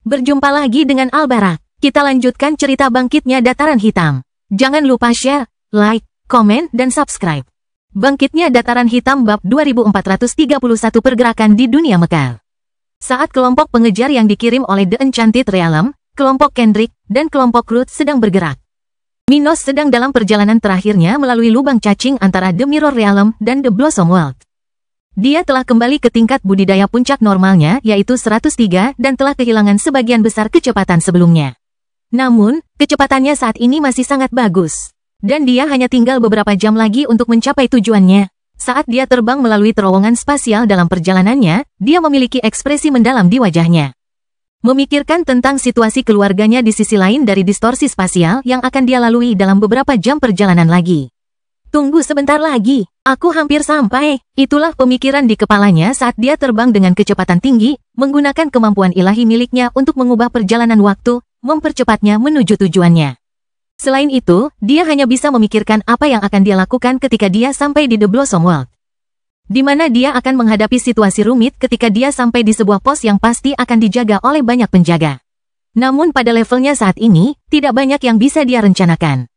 Berjumpa lagi dengan Albarak. Kita lanjutkan cerita bangkitnya Dataran Hitam. Jangan lupa share, like, komen, dan subscribe. Bangkitnya Dataran Hitam bab 2431 pergerakan di dunia Mekar. Saat kelompok pengejar yang dikirim oleh The Enchanted Realm, kelompok Kendrick, dan kelompok Root sedang bergerak. Minos sedang dalam perjalanan terakhirnya melalui lubang cacing antara The Mirror Realm dan The Blossom World. Dia telah kembali ke tingkat budidaya puncak normalnya, yaitu 103, dan telah kehilangan sebagian besar kecepatan sebelumnya. Namun, kecepatannya saat ini masih sangat bagus. Dan dia hanya tinggal beberapa jam lagi untuk mencapai tujuannya. Saat dia terbang melalui terowongan spasial dalam perjalanannya, dia memiliki ekspresi mendalam di wajahnya. Memikirkan tentang situasi keluarganya di sisi lain dari distorsi spasial yang akan dia lalui dalam beberapa jam perjalanan lagi. Tunggu sebentar lagi, aku hampir sampai. Itulah pemikiran di kepalanya saat dia terbang dengan kecepatan tinggi, menggunakan kemampuan ilahi miliknya untuk mengubah perjalanan waktu, mempercepatnya menuju tujuannya. Selain itu, dia hanya bisa memikirkan apa yang akan dia lakukan ketika dia sampai di The Blossom World. Di mana dia akan menghadapi situasi rumit ketika dia sampai di sebuah pos yang pasti akan dijaga oleh banyak penjaga. Namun pada levelnya saat ini, tidak banyak yang bisa dia rencanakan.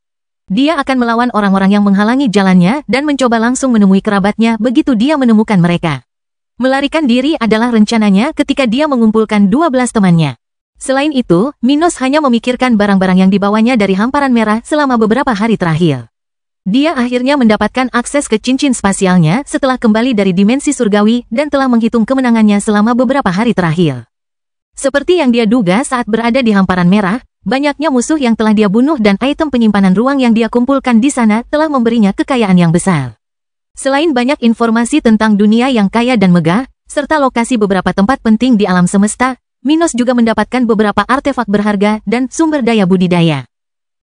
Dia akan melawan orang-orang yang menghalangi jalannya dan mencoba langsung menemui kerabatnya begitu dia menemukan mereka. Melarikan diri adalah rencananya ketika dia mengumpulkan 12 temannya. Selain itu, Minos hanya memikirkan barang-barang yang dibawanya dari hamparan merah selama beberapa hari terakhir. Dia akhirnya mendapatkan akses ke cincin spasialnya setelah kembali dari dimensi surgawi dan telah menghitung kemenangannya selama beberapa hari terakhir. Seperti yang dia duga saat berada di hamparan merah, banyaknya musuh yang telah dia bunuh dan item penyimpanan ruang yang dia kumpulkan di sana telah memberinya kekayaan yang besar. Selain banyak informasi tentang dunia yang kaya dan megah, serta lokasi beberapa tempat penting di alam semesta, Minos juga mendapatkan beberapa artefak berharga dan sumber daya budidaya.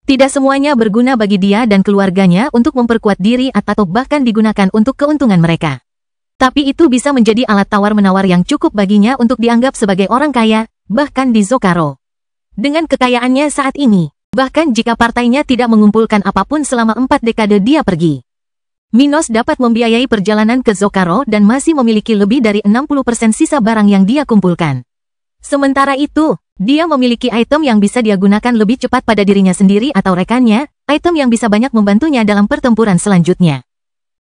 Tidak semuanya berguna bagi dia dan keluarganya untuk memperkuat diri atau bahkan digunakan untuk keuntungan mereka. Tapi itu bisa menjadi alat tawar-menawar yang cukup baginya untuk dianggap sebagai orang kaya, bahkan di Zocaro. Dengan kekayaannya saat ini, bahkan jika partainya tidak mengumpulkan apapun selama 4 dekade dia pergi, Minos dapat membiayai perjalanan ke Zocaro dan masih memiliki lebih dari 60% sisa barang yang dia kumpulkan. Sementara itu, dia memiliki item yang bisa dia gunakan lebih cepat pada dirinya sendiri atau rekannya, item yang bisa banyak membantunya dalam pertempuran selanjutnya.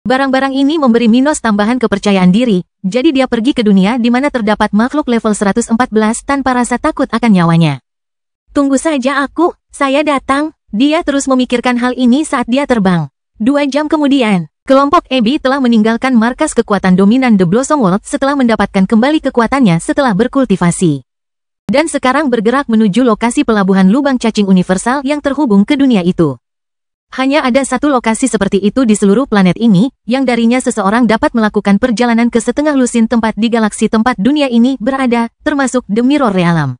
Barang-barang ini memberi Minos tambahan kepercayaan diri, jadi dia pergi ke dunia di mana terdapat makhluk level 114 tanpa rasa takut akan nyawanya. Tunggu saja saya datang. Dia terus memikirkan hal ini saat dia terbang. 2 jam kemudian, kelompok Abby telah meninggalkan markas kekuatan dominan The Blossom World setelah mendapatkan kembali kekuatannya setelah berkultivasi. Dan sekarang bergerak menuju lokasi pelabuhan lubang cacing universal yang terhubung ke dunia itu. Hanya ada satu lokasi seperti itu di seluruh planet ini, yang darinya seseorang dapat melakukan perjalanan ke setengah lusin tempat di galaksi tempat dunia ini berada, termasuk The Mirror Realm.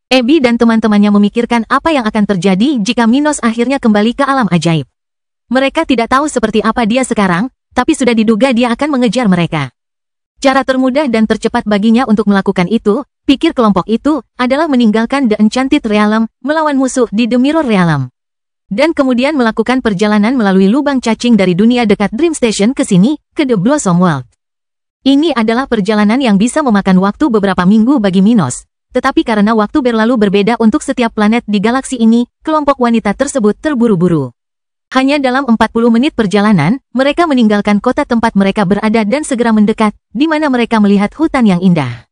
Abby dan teman-temannya memikirkan apa yang akan terjadi jika Minos akhirnya kembali ke alam ajaib. Mereka tidak tahu seperti apa dia sekarang, tapi sudah diduga dia akan mengejar mereka. Cara termudah dan tercepat baginya untuk melakukan itu, pikir kelompok itu, adalah meninggalkan The Enchanted Realm, melawan musuh di The Mirror Realm. Dan kemudian melakukan perjalanan melalui lubang cacing dari dunia dekat Dream Station ke sini, ke The Blossom World. Ini adalah perjalanan yang bisa memakan waktu beberapa minggu bagi Minos. Tetapi karena waktu berlalu berbeda untuk setiap planet di galaksi ini, kelompok wanita tersebut terburu-buru. Hanya dalam 40 menit perjalanan, mereka meninggalkan kota tempat mereka berada dan segera mendekat, di mana mereka melihat hutan yang indah.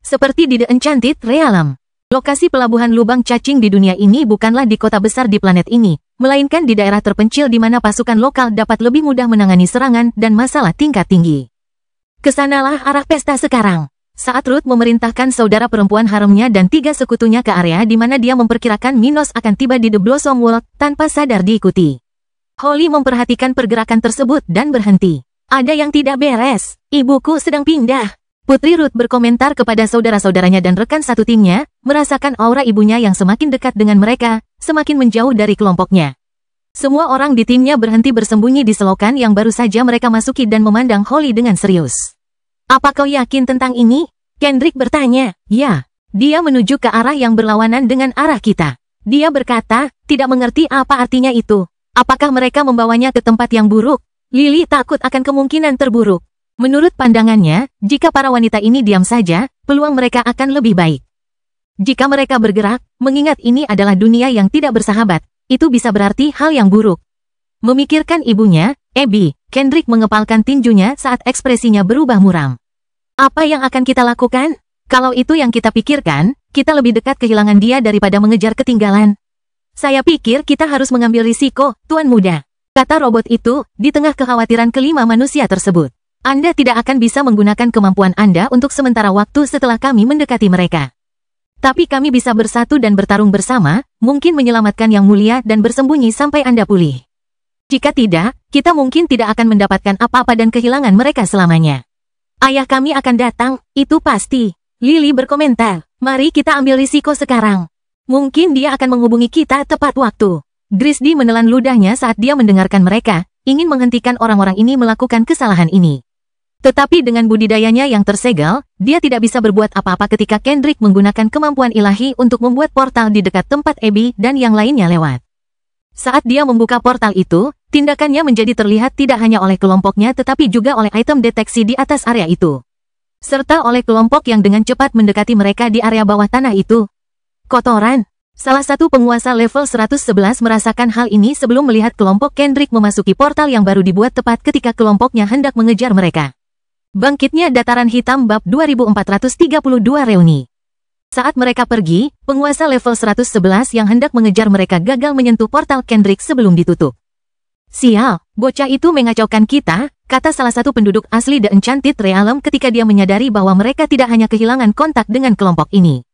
Seperti di The Enchanted Realm, lokasi pelabuhan lubang cacing di dunia ini bukanlah di kota besar di planet ini, melainkan di daerah terpencil di mana pasukan lokal dapat lebih mudah menangani serangan dan masalah tingkat tinggi. Kesanalah arah pesta sekarang. Saat Ruth memerintahkan saudara perempuan haremnya dan 3 sekutunya ke area di mana dia memperkirakan Minos akan tiba di The Blossom World tanpa sadar diikuti. Holly memperhatikan pergerakan tersebut dan berhenti. Ada yang tidak beres. Ibuku sedang pindah. Putri Ruth berkomentar kepada saudara-saudaranya dan rekan satu timnya, merasakan aura ibunya yang semakin dekat dengan mereka, semakin menjauh dari kelompoknya. Semua orang di timnya berhenti bersembunyi di selokan yang baru saja mereka masuki dan memandang Holly dengan serius. Apa kau yakin tentang ini? Kendrick bertanya. Ya, dia menuju ke arah yang berlawanan dengan arah kita. Dia berkata, tidak mengerti apa artinya itu. Apakah mereka membawanya ke tempat yang buruk? Lily takut akan kemungkinan terburuk. Menurut pandangannya, jika para wanita ini diam saja, peluang mereka akan lebih baik. Jika mereka bergerak, mengingat ini adalah dunia yang tidak bersahabat, itu bisa berarti hal yang buruk. Memikirkan ibunya, Abby, Kendrick mengepalkan tinjunya saat ekspresinya berubah muram. Apa yang akan kita lakukan? Kalau itu yang kita pikirkan, kita lebih dekat kehilangan dia daripada mengejar ketinggalan. Saya pikir kita harus mengambil risiko, Tuan Muda. Kata robot itu, di tengah kekhawatiran kelima manusia tersebut. Anda tidak akan bisa menggunakan kemampuan Anda untuk sementara waktu setelah kami mendekati mereka. Tapi kami bisa bersatu dan bertarung bersama, mungkin menyelamatkan yang mulia dan bersembunyi sampai Anda pulih. Jika tidak, kita mungkin tidak akan mendapatkan apa-apa dan kehilangan mereka selamanya. Ayah kami akan datang, itu pasti. Lily berkomentar, mari kita ambil risiko sekarang. Mungkin dia akan menghubungi kita tepat waktu. Grisdy menelan ludahnya saat dia mendengarkan mereka, ingin menghentikan orang-orang ini melakukan kesalahan ini. Tetapi dengan budidayanya yang tersegel, dia tidak bisa berbuat apa-apa ketika Kendrick menggunakan kemampuan ilahi untuk membuat portal di dekat tempat Abby dan yang lainnya lewat. Saat dia membuka portal itu, tindakannya menjadi terlihat tidak hanya oleh kelompoknya tetapi juga oleh item deteksi di atas area itu. Serta oleh kelompok yang dengan cepat mendekati mereka di area bawah tanah itu. Kotoran. Salah satu penguasa level 111 merasakan hal ini sebelum melihat kelompok Kendrick memasuki portal yang baru dibuat tepat ketika kelompoknya hendak mengejar mereka. Bangkitnya Dataran Hitam Bab 2432 Reuni. Saat mereka pergi, penguasa level 111 yang hendak mengejar mereka gagal menyentuh portal Kendrick sebelum ditutup. Sial, bocah itu mengacaukan kita, kata salah satu penduduk asli The Enchanted Realm ketika dia menyadari bahwa mereka tidak hanya kehilangan kontak dengan kelompok ini.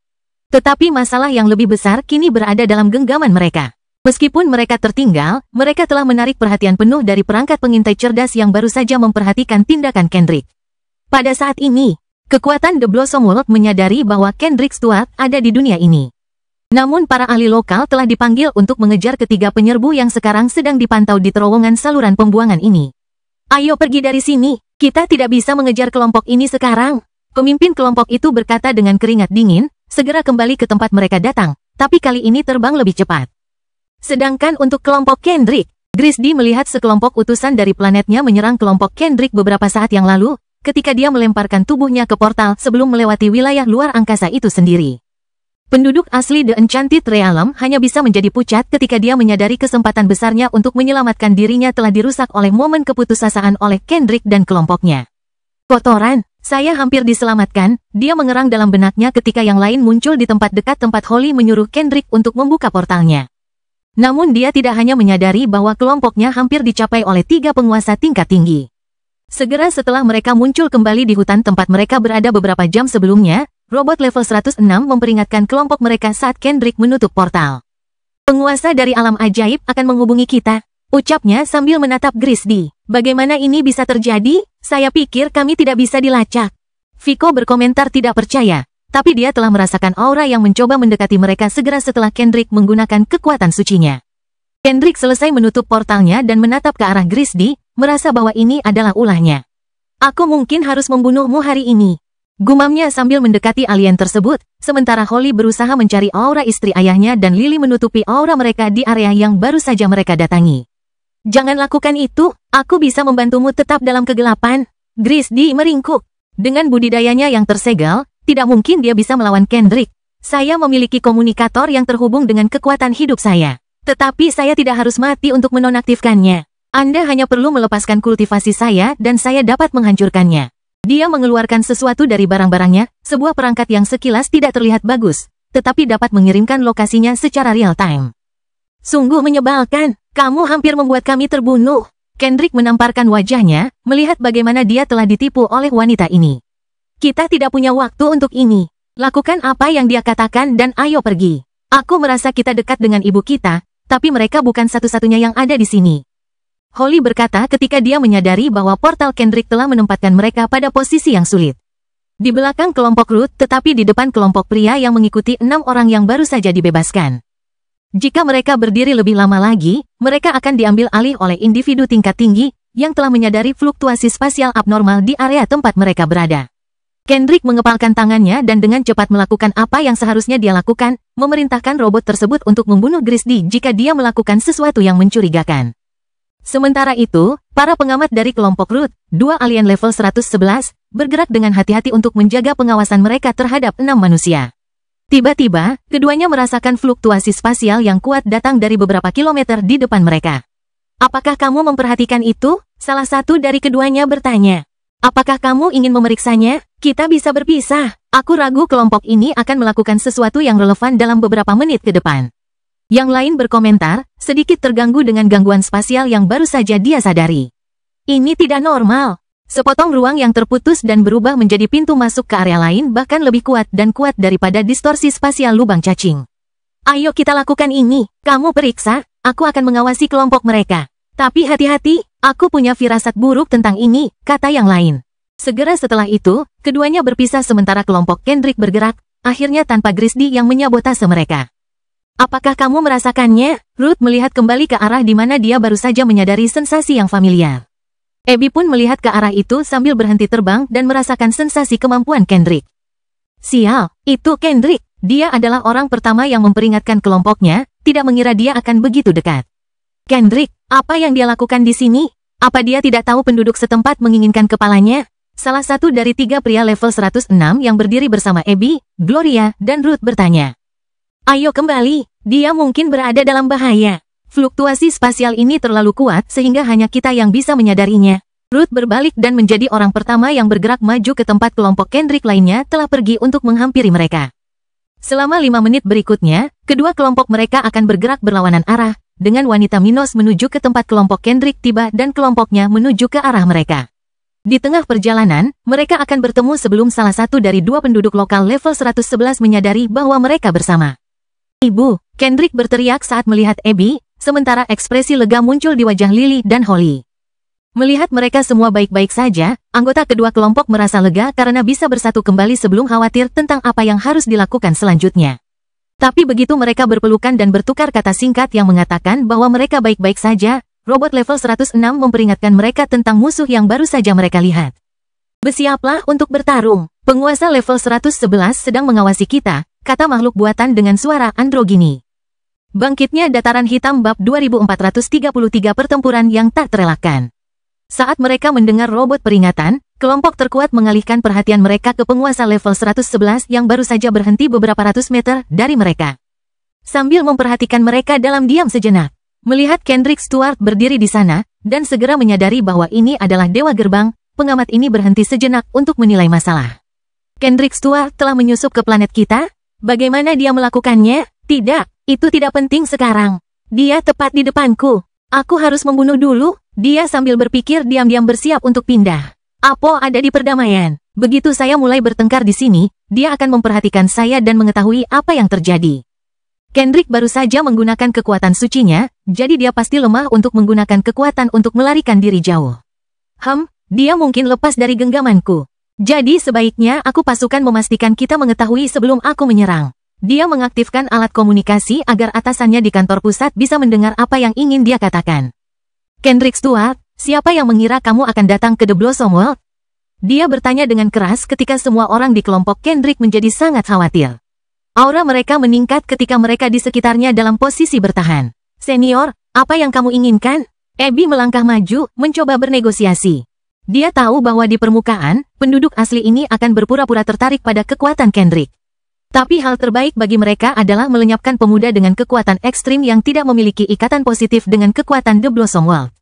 Tetapi masalah yang lebih besar kini berada dalam genggaman mereka. Meskipun mereka tertinggal, mereka telah menarik perhatian penuh dari perangkat pengintai cerdas yang baru saja memperhatikan tindakan Kendrick. Pada saat ini, kekuatan The Blossom World menyadari bahwa Kendrick Stuart ada di dunia ini. Namun para ahli lokal telah dipanggil untuk mengejar ketiga penyerbu yang sekarang sedang dipantau di terowongan saluran pembuangan ini. Ayo pergi dari sini, kita tidak bisa mengejar kelompok ini sekarang. Pemimpin kelompok itu berkata dengan keringat dingin, segera kembali ke tempat mereka datang, tapi kali ini terbang lebih cepat. Sedangkan untuk kelompok Kendrick, Grisdy melihat sekelompok utusan dari planetnya menyerang kelompok Kendrick beberapa saat yang lalu, ketika dia melemparkan tubuhnya ke portal sebelum melewati wilayah luar angkasa itu sendiri. Penduduk asli The Enchanted Realm hanya bisa menjadi pucat ketika dia menyadari kesempatan besarnya untuk menyelamatkan dirinya telah dirusak oleh momen keputusasaan oleh Kendrick dan kelompoknya. Kotoran. Saya hampir diselamatkan, dia mengerang dalam benaknya ketika yang lain muncul di tempat dekat tempat Holly menyuruh Kendrick untuk membuka portalnya. Namun dia tidak hanya menyadari bahwa kelompoknya hampir dicapai oleh 3 penguasa tingkat tinggi. Segera setelah mereka muncul kembali di hutan tempat mereka berada beberapa jam sebelumnya, robot level 106 memperingatkan kelompok mereka saat Kendrick menutup portal. Penguasa dari alam ajaib akan menghubungi kita, ucapnya sambil menatap Grisdy. Bagaimana ini bisa terjadi? Saya pikir kami tidak bisa dilacak. Vico berkomentar tidak percaya, tapi dia telah merasakan aura yang mencoba mendekati mereka segera setelah Kendrick menggunakan kekuatan sucinya. Kendrick selesai menutup portalnya dan menatap ke arah Grisdy, merasa bahwa ini adalah ulahnya. Aku mungkin harus membunuhmu hari ini. Gumamnya sambil mendekati alien tersebut, sementara Holly berusaha mencari aura istri ayahnya dan Lily menutupi aura mereka di area yang baru saja mereka datangi. Jangan lakukan itu, aku bisa membantumu tetap dalam kegelapan. Grisdy meringkuk. Dengan budidayanya yang tersegel, tidak mungkin dia bisa melawan Kendrick. Saya memiliki komunikator yang terhubung dengan kekuatan hidup saya. Tetapi saya tidak harus mati untuk menonaktifkannya. Anda hanya perlu melepaskan kultivasi saya dan saya dapat menghancurkannya. Dia mengeluarkan sesuatu dari barang-barangnya, sebuah perangkat yang sekilas tidak terlihat bagus, tetapi dapat mengirimkan lokasinya secara real time. Sungguh menyebalkan. Kamu hampir membuat kami terbunuh. Kendrick menamparkan wajahnya, melihat bagaimana dia telah ditipu oleh wanita ini. Kita tidak punya waktu untuk ini. Lakukan apa yang dia katakan dan ayo pergi. Aku merasa kita dekat dengan ibu kita, tapi mereka bukan satu-satunya yang ada di sini. Holly berkata ketika dia menyadari bahwa portal Kendrick telah menempatkan mereka pada posisi yang sulit. Di belakang kelompok Ruth, tetapi di depan kelompok pria yang mengikuti 6 orang yang baru saja dibebaskan. Jika mereka berdiri lebih lama lagi, mereka akan diambil alih oleh individu tingkat tinggi yang telah menyadari fluktuasi spasial abnormal di area tempat mereka berada. Kendrick mengepalkan tangannya dan dengan cepat melakukan apa yang seharusnya dia lakukan, memerintahkan robot tersebut untuk membunuh Grisdy jika dia melakukan sesuatu yang mencurigakan. Sementara itu, para pengamat dari kelompok Ruth, 2 alien level 111, bergerak dengan hati-hati untuk menjaga pengawasan mereka terhadap 6 manusia. Tiba-tiba, keduanya merasakan fluktuasi spasial yang kuat datang dari beberapa kilometer di depan mereka. Apakah kamu memperhatikan itu? Salah satu dari keduanya bertanya. Apakah kamu ingin memeriksanya? Kita bisa berpisah. Aku ragu kelompok ini akan melakukan sesuatu yang relevan dalam beberapa menit ke depan. Yang lain berkomentar, sedikit terganggu dengan gangguan spasial yang baru saja dia sadari. Ini tidak normal. Sepotong ruang yang terputus dan berubah menjadi pintu masuk ke area lain bahkan lebih kuat dan kuat daripada distorsi spasial lubang cacing. Ayo kita lakukan ini. Kamu periksa, aku akan mengawasi kelompok mereka. Tapi hati-hati, aku punya firasat buruk tentang ini, kata yang lain. Segera setelah itu, keduanya berpisah sementara kelompok Kendrick bergerak, akhirnya tanpa Grisdy yang menyabotase mereka. Apakah kamu merasakannya? Ruth melihat kembali ke arah di mana dia baru saja menyadari sensasi yang familiar. Abby pun melihat ke arah itu sambil berhenti terbang dan merasakan sensasi kemampuan Kendrick. Sial, itu Kendrick. Dia adalah orang pertama yang memperingatkan kelompoknya, tidak mengira dia akan begitu dekat. Kendrick, apa yang dia lakukan di sini? Apa dia tidak tahu penduduk setempat menginginkan kepalanya? Salah satu dari 3 pria level 106 yang berdiri bersama Abby, Gloria, dan Ruth bertanya. Ayo kembali, dia mungkin berada dalam bahaya. Fluktuasi spasial ini terlalu kuat sehingga hanya kita yang bisa menyadarinya. Ruth berbalik dan menjadi orang pertama yang bergerak maju ke tempat kelompok Kendrick lainnya telah pergi untuk menghampiri mereka. Selama 5 menit berikutnya, kedua kelompok mereka akan bergerak berlawanan arah, dengan wanita Minos menuju ke tempat kelompok Kendrick tiba dan kelompoknya menuju ke arah mereka. Di tengah perjalanan, mereka akan bertemu sebelum salah satu dari 2 penduduk lokal level 111 menyadari bahwa mereka bersama. Ibu, Kendrick berteriak saat melihat Abby, sementara ekspresi lega muncul di wajah Lily dan Holly. Melihat mereka semua baik-baik saja, anggota kedua kelompok merasa lega karena bisa bersatu kembali sebelum khawatir tentang apa yang harus dilakukan selanjutnya. Tapi begitu mereka berpelukan dan bertukar kata singkat yang mengatakan bahwa mereka baik-baik saja, robot level 106 memperingatkan mereka tentang musuh yang baru saja mereka lihat. Bersiaplah untuk bertarung. Penguasa level 111 sedang mengawasi kita, kata makhluk buatan dengan suara androgini. Bangkitnya dataran hitam bab 2433 pertempuran yang tak terelakkan. Saat mereka mendengar robot peringatan, kelompok terkuat mengalihkan perhatian mereka ke penguasa level 111 yang baru saja berhenti beberapa ratus meter dari mereka. Sambil memperhatikan mereka dalam diam sejenak, melihat Kendrick Stuart berdiri di sana, dan segera menyadari bahwa ini adalah Dewa Gerbang, pengamat ini berhenti sejenak untuk menilai masalah. Kendrick Stuart telah menyusup ke planet kita? Bagaimana dia melakukannya? Tidak. Itu tidak penting sekarang. Dia tepat di depanku. Aku harus membunuh dulu. Dia sambil berpikir diam-diam bersiap untuk pindah. Apo ada di perdamaian. Begitu saya mulai bertengkar di sini, dia akan memperhatikan saya dan mengetahui apa yang terjadi. Kendrick baru saja menggunakan kekuatan sucinya, jadi dia pasti lemah untuk menggunakan kekuatan untuk melarikan diri jauh. Dia mungkin lepas dari genggamanku. Jadi sebaiknya aku pasukan memastikan kita mengetahui sebelum aku menyerang. Dia mengaktifkan alat komunikasi agar atasannya di kantor pusat bisa mendengar apa yang ingin dia katakan. Kendrick Stuart, siapa yang mengira kamu akan datang ke The Blossom World? Dia bertanya dengan keras ketika semua orang di kelompok Kendrick menjadi sangat khawatir. Aura mereka meningkat ketika mereka di sekitarnya dalam posisi bertahan. Senior, apa yang kamu inginkan? Abby melangkah maju, mencoba bernegosiasi. Dia tahu bahwa di permukaan, penduduk asli ini akan berpura-pura tertarik pada kekuatan Kendrick. Tapi hal terbaik bagi mereka adalah melenyapkan pemuda dengan kekuatan ekstrim yang tidak memiliki ikatan positif dengan kekuatan The Blossom World.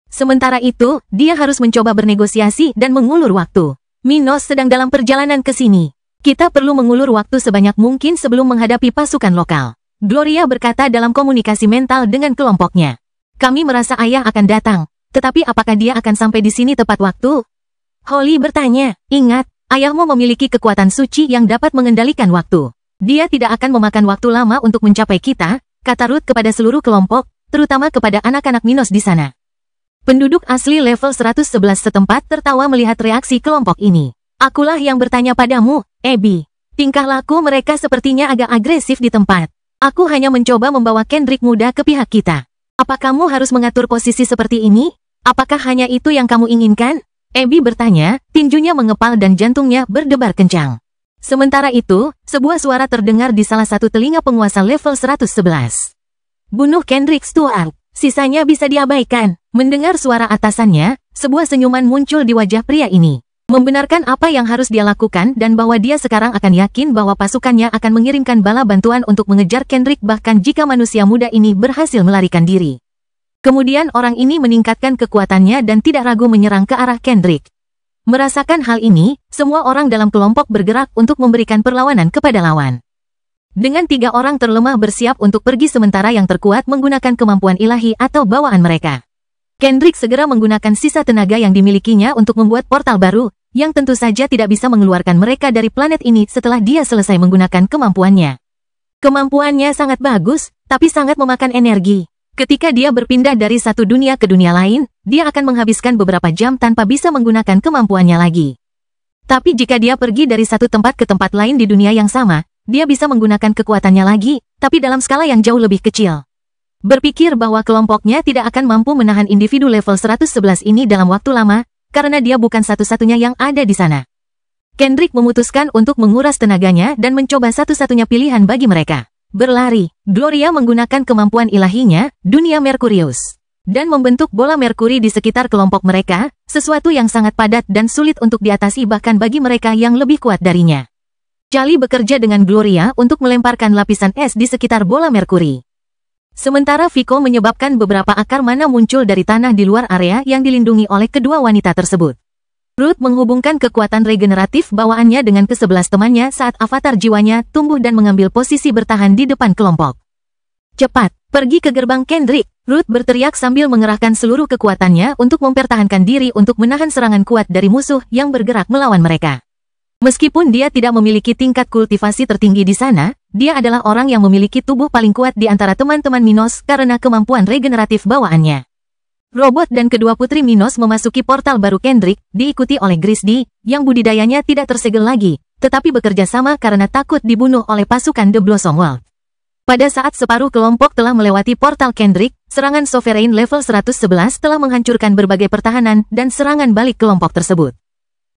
Sementara itu, dia harus mencoba bernegosiasi dan mengulur waktu. Minos sedang dalam perjalanan ke sini. Kita perlu mengulur waktu sebanyak mungkin sebelum menghadapi pasukan lokal. Gloria berkata dalam komunikasi mental dengan kelompoknya. Kami merasa ayah akan datang, tetapi apakah dia akan sampai di sini tepat waktu? Holly bertanya, ingat, ayahmu memiliki kekuatan suci yang dapat mengendalikan waktu. Dia tidak akan memakan waktu lama untuk mencapai kita, kata Ruth kepada seluruh kelompok, terutama kepada anak-anak Minos di sana. Penduduk asli level 111 setempat tertawa melihat reaksi kelompok ini. Akulah yang bertanya padamu, Abby. Tingkah laku mereka sepertinya agak agresif di tempat. Aku hanya mencoba membawa Kendrick muda ke pihak kita. Apa kamu harus mengatur posisi seperti ini? Apakah hanya itu yang kamu inginkan? Abby bertanya, tinjunya mengepal dan jantungnya berdebar kencang. Sementara itu, sebuah suara terdengar di salah satu telinga penguasa level 111. Bunuh Kendrick Stuart, sisanya bisa diabaikan. Mendengar suara atasannya, sebuah senyuman muncul di wajah pria ini. Membenarkan apa yang harus dia lakukan dan bahwa dia sekarang akan yakin bahwa pasukannya akan mengirimkan bala bantuan untuk mengejar Kendrick bahkan jika manusia muda ini berhasil melarikan diri. Kemudian orang ini meningkatkan kekuatannya dan tidak ragu menyerang ke arah Kendrick. Merasakan hal ini, semua orang dalam kelompok bergerak untuk memberikan perlawanan kepada lawan. Dengan 3 orang terlemah bersiap untuk pergi sementara yang terkuat menggunakan kemampuan ilahi atau bawaan mereka. Kendrick segera menggunakan sisa tenaga yang dimilikinya untuk membuat portal baru, yang tentu saja tidak bisa mengeluarkan mereka dari planet ini setelah dia selesai menggunakan kemampuannya. Kemampuannya sangat bagus, tapi sangat memakan energi. Ketika dia berpindah dari satu dunia ke dunia lain, dia akan menghabiskan beberapa jam tanpa bisa menggunakan kemampuannya lagi. Tapi jika dia pergi dari satu tempat ke tempat lain di dunia yang sama, dia bisa menggunakan kekuatannya lagi, tapi dalam skala yang jauh lebih kecil. Berpikir bahwa kelompoknya tidak akan mampu menahan individu level 111 ini dalam waktu lama, karena dia bukan satu-satunya yang ada di sana. Kendrick memutuskan untuk menguras tenaganya dan mencoba satu-satunya pilihan bagi mereka. Berlari. Gloria menggunakan kemampuan ilahinya, dunia Merkurius, dan membentuk bola Merkuri di sekitar kelompok mereka, sesuatu yang sangat padat dan sulit untuk diatasi bahkan bagi mereka yang lebih kuat darinya. Charlie bekerja dengan Gloria untuk melemparkan lapisan es di sekitar bola Merkuri. Sementara Vico menyebabkan beberapa akar mana muncul dari tanah di luar area yang dilindungi oleh kedua wanita tersebut. Ruth menghubungkan kekuatan regeneratif bawaannya dengan ke-11 temannya saat avatar jiwanya tumbuh dan mengambil posisi bertahan di depan kelompok. Cepat, pergi ke gerbang Kendrick, Ruth berteriak sambil mengerahkan seluruh kekuatannya untuk mempertahankan diri untuk menahan serangan kuat dari musuh yang bergerak melawan mereka. Meskipun dia tidak memiliki tingkat kultivasi tertinggi di sana, dia adalah orang yang memiliki tubuh paling kuat di antara teman-teman Minos karena kemampuan regeneratif bawaannya. Robot dan kedua putri Minos memasuki portal baru Kendrick, diikuti oleh Grisdy, yang budidayanya tidak tersegel lagi, tetapi bekerja sama karena takut dibunuh oleh pasukan The Blossom World. Pada saat separuh kelompok telah melewati portal Kendrick, serangan Sovereign level 111 telah menghancurkan berbagai pertahanan dan serangan balik kelompok tersebut.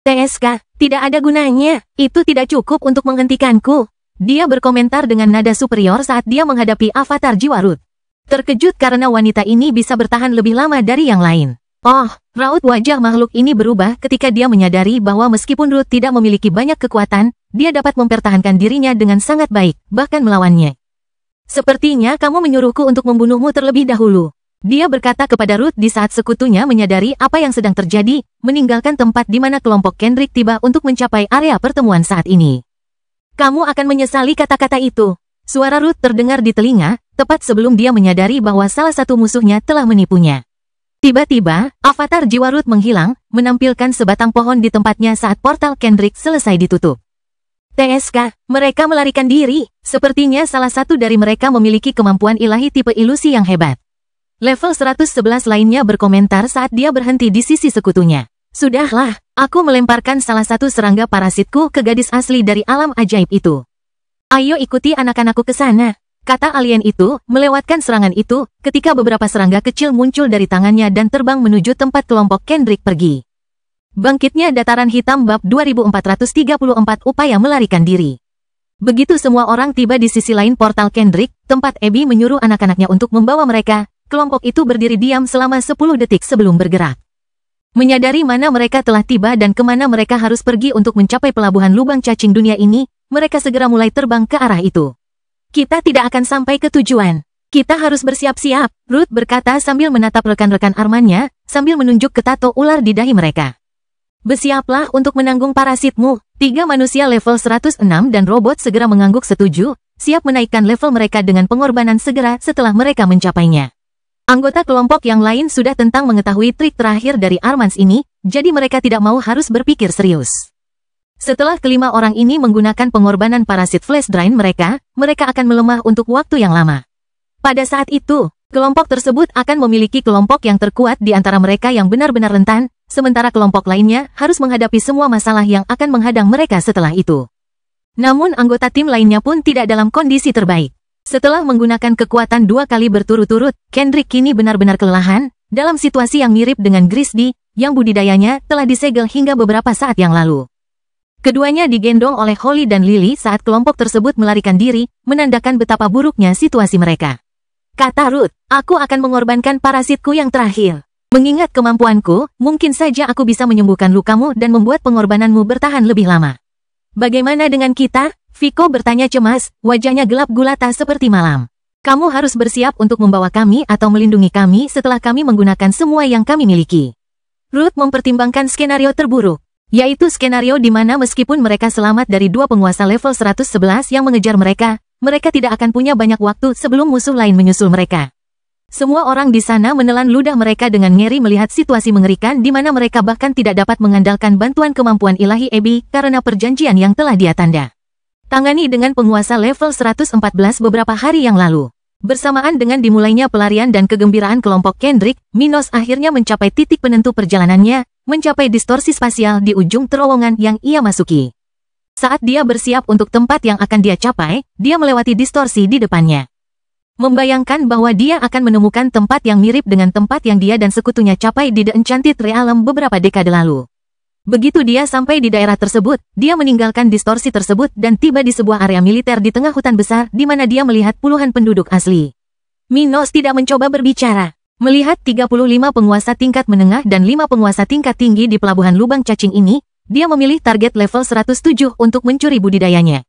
TSK, tidak ada gunanya, itu tidak cukup untuk menghentikanku. Dia berkomentar dengan nada superior saat dia menghadapi avatar jiwa Ruth. Terkejut karena wanita ini bisa bertahan lebih lama dari yang lain. Oh, raut wajah makhluk ini berubah ketika dia menyadari bahwa meskipun Ruth tidak memiliki banyak kekuatan, dia dapat mempertahankan dirinya dengan sangat baik, bahkan melawannya. Sepertinya kamu menyuruhku untuk membunuhmu terlebih dahulu. Dia berkata kepada Ruth di saat sekutunya menyadari apa yang sedang terjadi, meninggalkan tempat di mana kelompok Kendrick tiba untuk mencapai area pertemuan saat ini. Kamu akan menyesali kata-kata itu. Suara Ruth terdengar di telinga, tepat sebelum dia menyadari bahwa salah satu musuhnya telah menipunya. Tiba-tiba, avatar jiwa Ruth menghilang, menampilkan sebatang pohon di tempatnya saat portal Kendrick selesai ditutup. TSK, mereka melarikan diri. Sepertinya salah satu dari mereka memiliki kemampuan ilahi tipe ilusi yang hebat. Level 111 lainnya berkomentar saat dia berhenti di sisi sekutunya. Sudahlah, aku melemparkan salah satu serangga parasitku ke gadis asli dari alam ajaib itu. Ayo ikuti anak-anakku ke sana, kata alien itu, melewatkan serangan itu, ketika beberapa serangga kecil muncul dari tangannya dan terbang menuju tempat kelompok Kendrick pergi. Bangkitnya Dataran Hitam bab 2434 upaya melarikan diri. Begitu semua orang tiba di sisi lain portal Kendrick, tempat Abby menyuruh anak-anaknya untuk membawa mereka, kelompok itu berdiri diam selama 10 detik sebelum bergerak. Menyadari mana mereka telah tiba dan kemana mereka harus pergi untuk mencapai pelabuhan lubang cacing dunia ini, mereka segera mulai terbang ke arah itu. Kita tidak akan sampai ke tujuan. Kita harus bersiap-siap, Ruth berkata sambil menatap rekan-rekan armannya, sambil menunjuk ke tato ular di dahi mereka. Bersiaplah untuk menanggung parasitmu. 3 manusia level 106 dan robot segera mengangguk setuju, siap menaikkan level mereka dengan pengorbanan segera setelah mereka mencapainya. Anggota kelompok yang lain sudah tentang mengetahui trik terakhir dari Armans ini, jadi mereka tidak mau harus berpikir serius. Setelah kelima orang ini menggunakan pengorbanan parasit flash drain mereka akan melemah untuk waktu yang lama. Pada saat itu, kelompok tersebut akan memiliki kelompok yang terkuat di antara mereka yang benar-benar rentan, sementara kelompok lainnya harus menghadapi semua masalah yang akan menghadang mereka setelah itu. Namun anggota tim lainnya pun tidak dalam kondisi terbaik. Setelah menggunakan kekuatan 2 kali berturut-turut, Kendrick kini benar-benar kelelahan, dalam situasi yang mirip dengan Grisdy, yang budidayanya telah disegel hingga beberapa saat yang lalu. Keduanya digendong oleh Holly dan Lily saat kelompok tersebut melarikan diri, menandakan betapa buruknya situasi mereka. Kata Ruth, aku akan mengorbankan parasitku yang terakhir. Mengingat kemampuanku, mungkin saja aku bisa menyembuhkan lukamu dan membuat pengorbananmu bertahan lebih lama. Bagaimana dengan kita? Viko bertanya cemas, wajahnya gelap gulata seperti malam. Kamu harus bersiap untuk membawa kami atau melindungi kami setelah kami menggunakan semua yang kami miliki. Ruth mempertimbangkan skenario terburuk, yaitu skenario di mana meskipun mereka selamat dari dua penguasa level 111 yang mengejar mereka, mereka tidak akan punya banyak waktu sebelum musuh lain menyusul mereka. Semua orang di sana menelan ludah mereka dengan ngeri melihat situasi mengerikan di mana mereka bahkan tidak dapat mengandalkan bantuan kemampuan ilahi Ebi karena perjanjian yang telah dia tanda tangani dengan penguasa level 114 beberapa hari yang lalu. Bersamaan dengan dimulainya pelarian dan kegembiraan kelompok Kendrick, Minos akhirnya mencapai titik penentu perjalanannya, mencapai distorsi spasial di ujung terowongan yang ia masuki. Saat dia bersiap untuk tempat yang akan dia capai, dia melewati distorsi di depannya. Membayangkan bahwa dia akan menemukan tempat yang mirip dengan tempat yang dia dan sekutunya capai di The Enchanted Realm beberapa dekade lalu. Begitu dia sampai di daerah tersebut, dia meninggalkan distorsi tersebut dan tiba di sebuah area militer di tengah hutan besar di mana dia melihat puluhan penduduk asli. Minos tidak mencoba berbicara. Melihat 35 penguasa tingkat menengah dan 5 penguasa tingkat tinggi di pelabuhan lubang cacing ini, dia memilih target level 107 untuk mencuri budidayanya.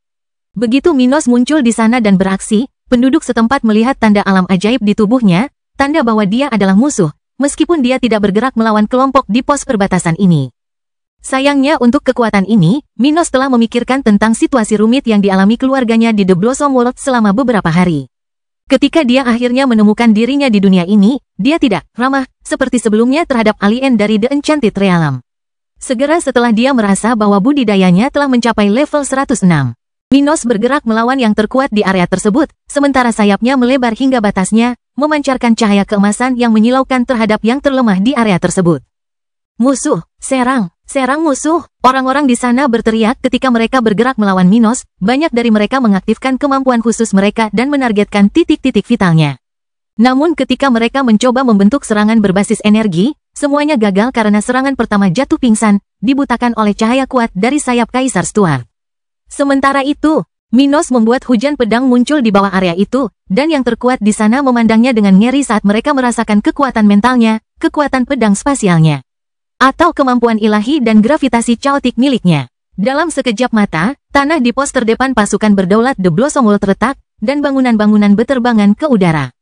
Begitu Minos muncul di sana dan beraksi, penduduk setempat melihat tanda alam ajaib di tubuhnya, tanda bahwa dia adalah musuh, meskipun dia tidak bergerak melawan kelompok di pos perbatasan ini. Sayangnya untuk kekuatan ini, Minos telah memikirkan tentang situasi rumit yang dialami keluarganya di The Blossom World selama beberapa hari. Ketika dia akhirnya menemukan dirinya di dunia ini, dia tidak ramah seperti sebelumnya terhadap alien dari The Enchanted Realm. Segera setelah dia merasa bahwa budidayanya telah mencapai level 106. Minos bergerak melawan yang terkuat di area tersebut, sementara sayapnya melebar hingga batasnya, memancarkan cahaya keemasan yang menyilaukan terhadap yang terlemah di area tersebut. Musuh, serang, serang musuh! Orang-orang di sana berteriak ketika mereka bergerak melawan Minos, banyak dari mereka mengaktifkan kemampuan khusus mereka dan menargetkan titik-titik vitalnya. Namun ketika mereka mencoba membentuk serangan berbasis energi, semuanya gagal karena serangan pertama jatuh pingsan, dibutakan oleh cahaya kuat dari sayap Kaisar Stuart. Sementara itu, Minos membuat hujan pedang muncul di bawah area itu, dan yang terkuat di sana memandangnya dengan ngeri saat mereka merasakan kekuatan mentalnya, kekuatan pedang spasialnya, atau kemampuan ilahi dan gravitasi chaotic miliknya. Dalam sekejap mata, tanah di pos terdepan pasukan berdaulat The Blossom World retak, dan bangunan-bangunan beterbangan ke udara.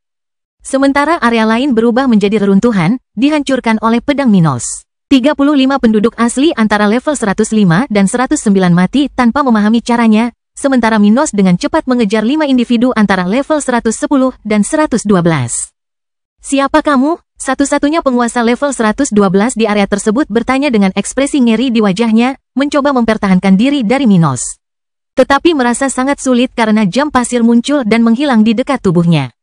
Sementara area lain berubah menjadi reruntuhan, dihancurkan oleh pedang Minos. 35 penduduk asli antara level 105 dan 109 mati tanpa memahami caranya, sementara Minos dengan cepat mengejar 5 individu antara level 110 dan 112. Siapa kamu? Satu-satunya penguasa level 112 di area tersebut bertanya dengan ekspresi ngeri di wajahnya, mencoba mempertahankan diri dari Minos. Tetapi merasa sangat sulit karena jam pasir muncul dan menghilang di dekat tubuhnya.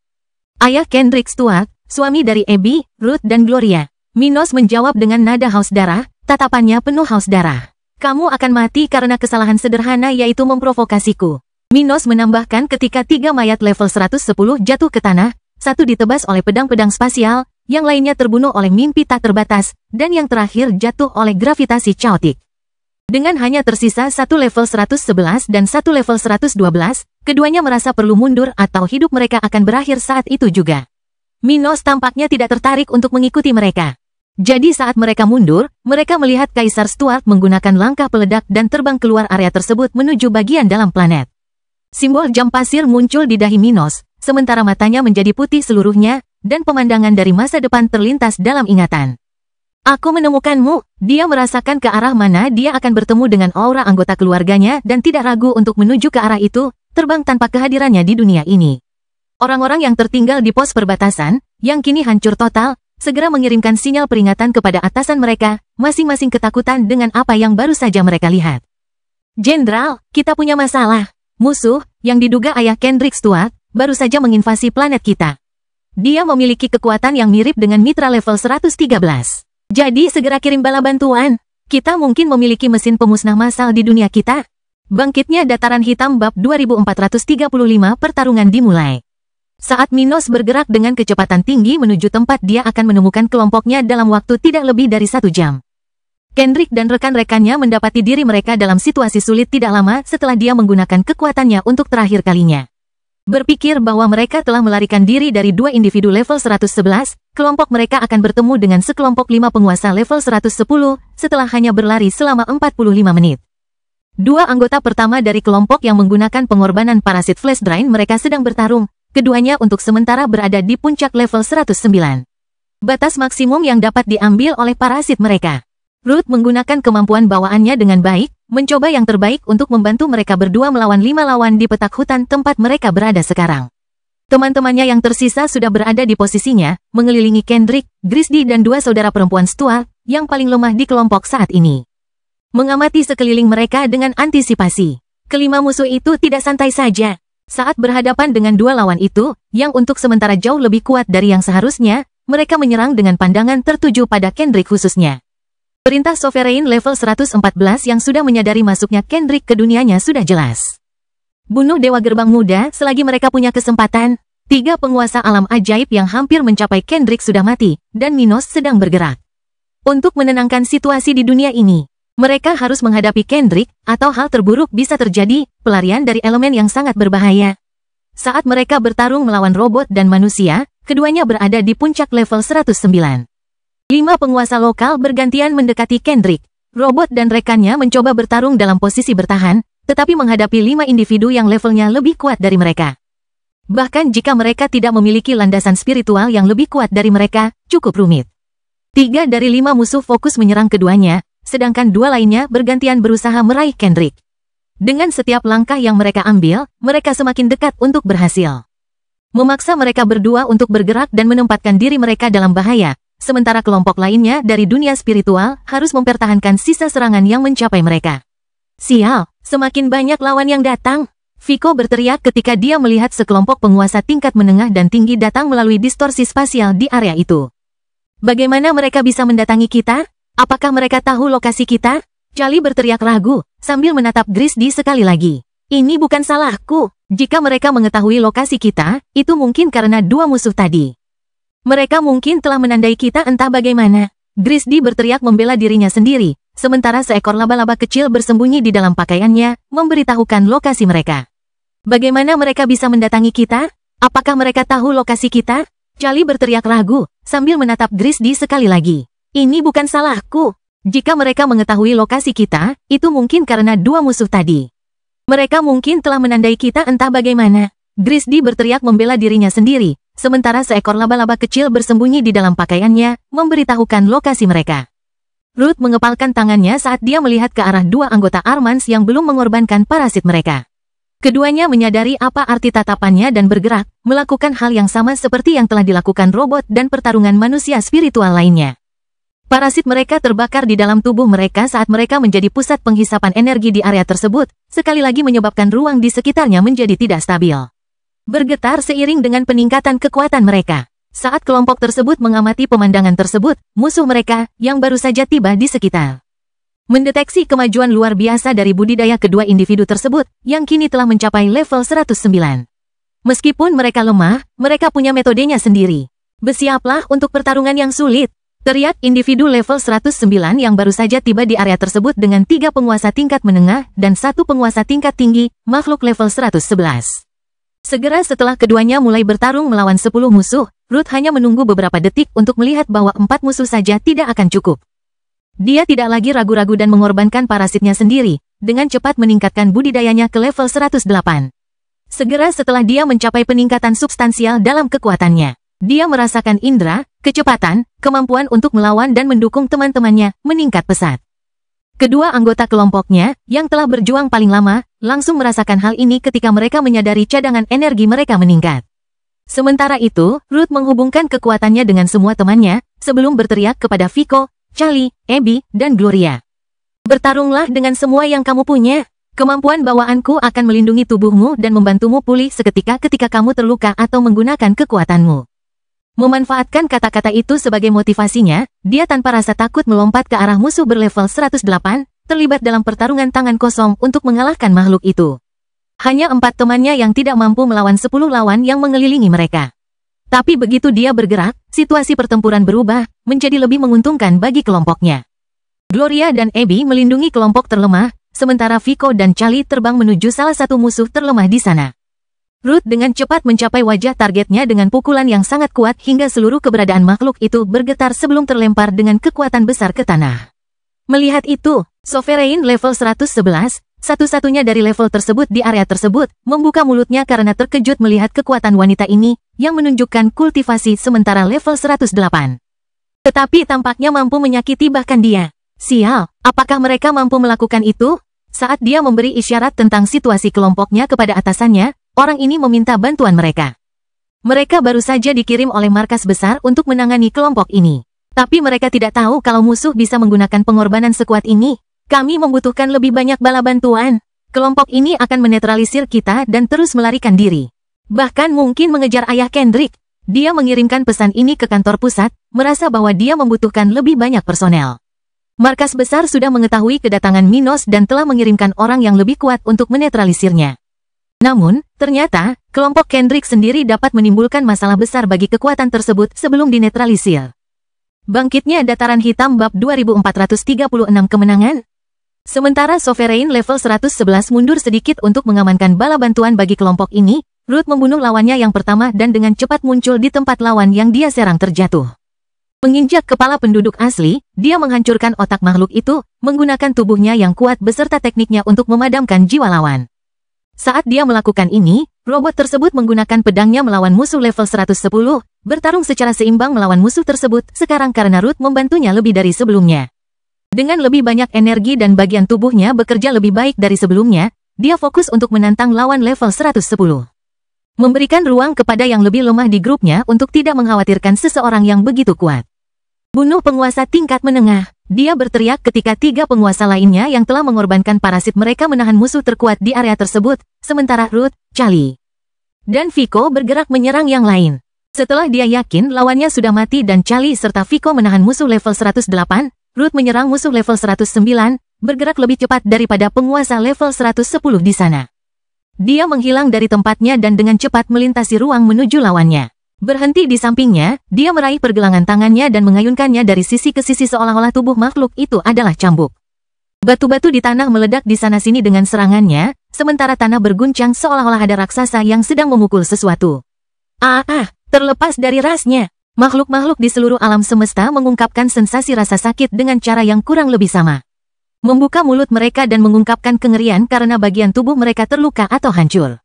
Ayah Kendrick Stuart, suami dari Abby, Ruth dan Gloria. Minos menjawab dengan nada haus darah, tatapannya penuh haus darah. Kamu akan mati karena kesalahan sederhana yaitu memprovokasiku. Minos menambahkan ketika 3 mayat level 110 jatuh ke tanah, satu ditebas oleh pedang-pedang spasial, yang lainnya terbunuh oleh mimpi tak terbatas, dan yang terakhir jatuh oleh gravitasi chaotic. Dengan hanya tersisa satu level 111 dan satu level 112, keduanya merasa perlu mundur atau hidup mereka akan berakhir saat itu juga. Minos tampaknya tidak tertarik untuk mengikuti mereka. Jadi saat mereka mundur, mereka melihat Kaisar Stuart menggunakan langkah peledak dan terbang keluar area tersebut menuju bagian dalam planet. Simbol jam pasir muncul di dahi Minos, sementara matanya menjadi putih seluruhnya, dan pemandangan dari masa depan terlintas dalam ingatan. Aku menemukanmu. Dia merasakan ke arah mana dia akan bertemu dengan aura anggota keluarganya dan tidak ragu untuk menuju ke arah itu, terbang tanpa kehadirannya di dunia ini. Orang-orang yang tertinggal di pos perbatasan, yang kini hancur total, segera mengirimkan sinyal peringatan kepada atasan mereka, masing-masing ketakutan dengan apa yang baru saja mereka lihat. Jenderal, kita punya masalah. Musuh, yang diduga ayah Kendrick Stuart, baru saja menginvasi planet kita. Dia memiliki kekuatan yang mirip dengan mitra level 113. Jadi segera kirim bala bantuan. Kita mungkin memiliki mesin pemusnah massal di dunia kita. Bangkitnya Dataran Hitam bab 2435 pertarungan dimulai. Saat Minos bergerak dengan kecepatan tinggi menuju tempat dia akan menemukan kelompoknya dalam waktu tidak lebih dari 1 jam. Kendrick dan rekan-rekannya mendapati diri mereka dalam situasi sulit tidak lama setelah dia menggunakan kekuatannya untuk terakhir kalinya. Berpikir bahwa mereka telah melarikan diri dari dua individu level 111, kelompok mereka akan bertemu dengan sekelompok 5 penguasa level 110 setelah hanya berlari selama 45 menit. Dua anggota pertama dari kelompok yang menggunakan pengorbanan parasit flash drain mereka sedang bertarung, keduanya untuk sementara berada di puncak level 109. Batas maksimum yang dapat diambil oleh parasit mereka. Ruth menggunakan kemampuan bawaannya dengan baik, mencoba yang terbaik untuk membantu mereka berdua melawan 5 lawan di petak hutan tempat mereka berada sekarang. Teman-temannya yang tersisa sudah berada di posisinya, mengelilingi Kendrick, Grisdy dan dua saudara perempuan Stuart, yang paling lemah di kelompok saat ini. Mengamati sekeliling mereka dengan antisipasi. Kelima musuh itu tidak santai saja. Saat berhadapan dengan dua lawan itu, yang untuk sementara jauh lebih kuat dari yang seharusnya, mereka menyerang dengan pandangan tertuju pada Kendrick khususnya. Perintah Sovereign level 114 yang sudah menyadari masuknya Kendrick ke dunianya sudah jelas. Bunuh Dewa Gerbang Muda selagi mereka punya kesempatan. 3 penguasa alam ajaib yang hampir mencapai Kendrick sudah mati, dan Minos sedang bergerak. Untuk menenangkan situasi di dunia ini, mereka harus menghadapi Kendrick, atau hal terburuk bisa terjadi, pelarian dari elemen yang sangat berbahaya. Saat mereka bertarung melawan robot dan manusia, keduanya berada di puncak level 109. 5 penguasa lokal bergantian mendekati Kendrick. Robot dan rekannya mencoba bertarung dalam posisi bertahan, tetapi menghadapi 5 individu yang levelnya lebih kuat dari mereka. Bahkan jika mereka tidak memiliki landasan spiritual yang lebih kuat dari mereka, cukup rumit. 3 dari 5 musuh fokus menyerang keduanya, sedangkan 2 lainnya bergantian berusaha meraih Kendrick. Dengan setiap langkah yang mereka ambil, mereka semakin dekat untuk berhasil. Memaksa mereka berdua untuk bergerak dan menempatkan diri mereka dalam bahaya, sementara kelompok lainnya dari dunia spiritual harus mempertahankan sisa serangan yang mencapai mereka. Sial, semakin banyak lawan yang datang. Vico berteriak ketika dia melihat sekelompok penguasa tingkat menengah dan tinggi datang melalui distorsi spasial di area itu. Bagaimana mereka bisa mendatangi kita? Apakah mereka tahu lokasi kita? Charlie berteriak ragu, sambil menatap Grisdy sekali lagi. Ini bukan salahku. Jika mereka mengetahui lokasi kita, itu mungkin karena 2 musuh tadi. Mereka mungkin telah menandai kita entah bagaimana. Grisdy berteriak membela dirinya sendiri, sementara seekor laba-laba kecil bersembunyi di dalam pakaiannya, memberitahukan lokasi mereka. Bagaimana mereka bisa mendatangi kita? Apakah mereka tahu lokasi kita? Charlie berteriak ragu, sambil menatap Grisdy sekali lagi. Ini bukan salahku. Jika mereka mengetahui lokasi kita, itu mungkin karena 2 musuh tadi. Mereka mungkin telah menandai kita entah bagaimana. Grisdy berteriak membela dirinya sendiri, sementara seekor laba-laba kecil bersembunyi di dalam pakaiannya, memberitahukan lokasi mereka. Ruth mengepalkan tangannya saat dia melihat ke arah 2 anggota Armans yang belum mengorbankan parasit mereka. Keduanya menyadari apa arti tatapannya dan bergerak, melakukan hal yang sama seperti yang telah dilakukan robot dan pertarungan manusia spiritual lainnya. Parasit mereka terbakar di dalam tubuh mereka saat mereka menjadi pusat penghisapan energi di area tersebut, sekali lagi menyebabkan ruang di sekitarnya menjadi tidak stabil. Bergetar seiring dengan peningkatan kekuatan mereka. Saat kelompok tersebut mengamati pemandangan tersebut, musuh mereka, yang baru saja tiba di sekitar, mendeteksi kemajuan luar biasa dari budidaya kedua individu tersebut, yang kini telah mencapai level 109. Meskipun mereka lemah, mereka punya metodenya sendiri. Bersiaplah untuk pertarungan yang sulit. Teriak individu level 109 yang baru saja tiba di area tersebut dengan 3 penguasa tingkat menengah dan 1 penguasa tingkat tinggi, makhluk level 111. Segera setelah keduanya mulai bertarung melawan 10 musuh, Ruth hanya menunggu beberapa detik untuk melihat bahwa 4 musuh saja tidak akan cukup. Dia tidak lagi ragu-ragu dan mengorbankan parasitnya sendiri, dengan cepat meningkatkan budidayanya ke level 108. Segera setelah dia mencapai peningkatan substansial dalam kekuatannya, dia merasakan indera, kecepatan, kemampuan untuk melawan dan mendukung teman-temannya meningkat pesat. Kedua anggota kelompoknya, yang telah berjuang paling lama, langsung merasakan hal ini ketika mereka menyadari cadangan energi mereka meningkat. Sementara itu, Ruth menghubungkan kekuatannya dengan semua temannya, sebelum berteriak kepada Vico, Charlie, Abby, dan Gloria. Bertarunglah dengan semua yang kamu punya. Kemampuan bawaanku akan melindungi tubuhmu dan membantumu pulih seketika ketika kamu terluka atau menggunakan kekuatanmu. Memanfaatkan kata-kata itu sebagai motivasinya, dia tanpa rasa takut melompat ke arah musuh berlevel 108, terlibat dalam pertarungan tangan kosong untuk mengalahkan makhluk itu. Hanya 4 temannya yang tidak mampu melawan 10 lawan yang mengelilingi mereka. Tapi begitu dia bergerak, situasi pertempuran berubah, menjadi lebih menguntungkan bagi kelompoknya. Gloria dan Abby melindungi kelompok terlemah, sementara Vico dan Charlie terbang menuju salah satu musuh terlemah di sana. Ruth dengan cepat mencapai wajah targetnya dengan pukulan yang sangat kuat hingga seluruh keberadaan makhluk itu bergetar sebelum terlempar dengan kekuatan besar ke tanah. Melihat itu, Sovereign level 111, satu-satunya dari level tersebut di area tersebut, membuka mulutnya karena terkejut melihat kekuatan wanita ini, yang menunjukkan kultivasi sementara level 108. Tetapi tampaknya mampu menyakiti bahkan dia. Sial, apakah mereka mampu melakukan itu? Saat dia memberi isyarat tentang situasi kelompoknya kepada atasannya, orang ini meminta bantuan mereka. Mereka baru saja dikirim oleh markas besar untuk menangani kelompok ini. Tapi mereka tidak tahu kalau musuh bisa menggunakan pengorbanan sekuat ini. Kami membutuhkan lebih banyak bala bantuan. Kelompok ini akan menetralisir kita dan terus melarikan diri. Bahkan mungkin mengejar ayah Kendrick. Dia mengirimkan pesan ini ke kantor pusat, merasa bahwa dia membutuhkan lebih banyak personel. Markas besar sudah mengetahui kedatangan Minos dan telah mengirimkan orang yang lebih kuat untuk menetralisirnya. Namun, ternyata, kelompok Kendrick sendiri dapat menimbulkan masalah besar bagi kekuatan tersebut sebelum dinetralisir. Bangkitnya Dataran Hitam bab 2436 kemenangan. Sementara Sovereign level 111 mundur sedikit untuk mengamankan bala bantuan bagi kelompok ini, Ruth membunuh lawannya yang pertama dan dengan cepat muncul di tempat lawan yang dia serang terjatuh. Menginjak kepala penduduk asli, dia menghancurkan otak makhluk itu, menggunakan tubuhnya yang kuat beserta tekniknya untuk memadamkan jiwa lawan. Saat dia melakukan ini, robot tersebut menggunakan pedangnya melawan musuh level 110, bertarung secara seimbang melawan musuh tersebut sekarang karena Ruth membantunya lebih dari sebelumnya. Dengan lebih banyak energi dan bagian tubuhnya bekerja lebih baik dari sebelumnya, dia fokus untuk menantang lawan level 110. Memberikan ruang kepada yang lebih lemah di grupnya untuk tidak mengkhawatirkan seseorang yang begitu kuat. Bunuh penguasa tingkat menengah, dia berteriak ketika 3 penguasa lainnya yang telah mengorbankan parasit mereka menahan musuh terkuat di area tersebut, sementara Ruth, Charlie, dan Vico bergerak menyerang yang lain. Setelah dia yakin lawannya sudah mati dan Charlie serta Vico menahan musuh level 108, Ruth menyerang musuh level 109, bergerak lebih cepat daripada penguasa level 110 di sana. Dia menghilang dari tempatnya dan dengan cepat melintasi ruang menuju lawannya. Berhenti di sampingnya, dia meraih pergelangan tangannya dan mengayunkannya dari sisi ke sisi seolah-olah tubuh makhluk itu adalah cambuk. Batu-batu di tanah meledak di sana-sini dengan serangannya, sementara tanah berguncang seolah-olah ada raksasa yang sedang memukul sesuatu. Terlepas dari rasnya, makhluk-makhluk di seluruh alam semesta mengungkapkan sensasi rasa sakit dengan cara yang kurang lebih sama. Membuka mulut mereka dan mengungkapkan kengerian karena bagian tubuh mereka terluka atau hancur.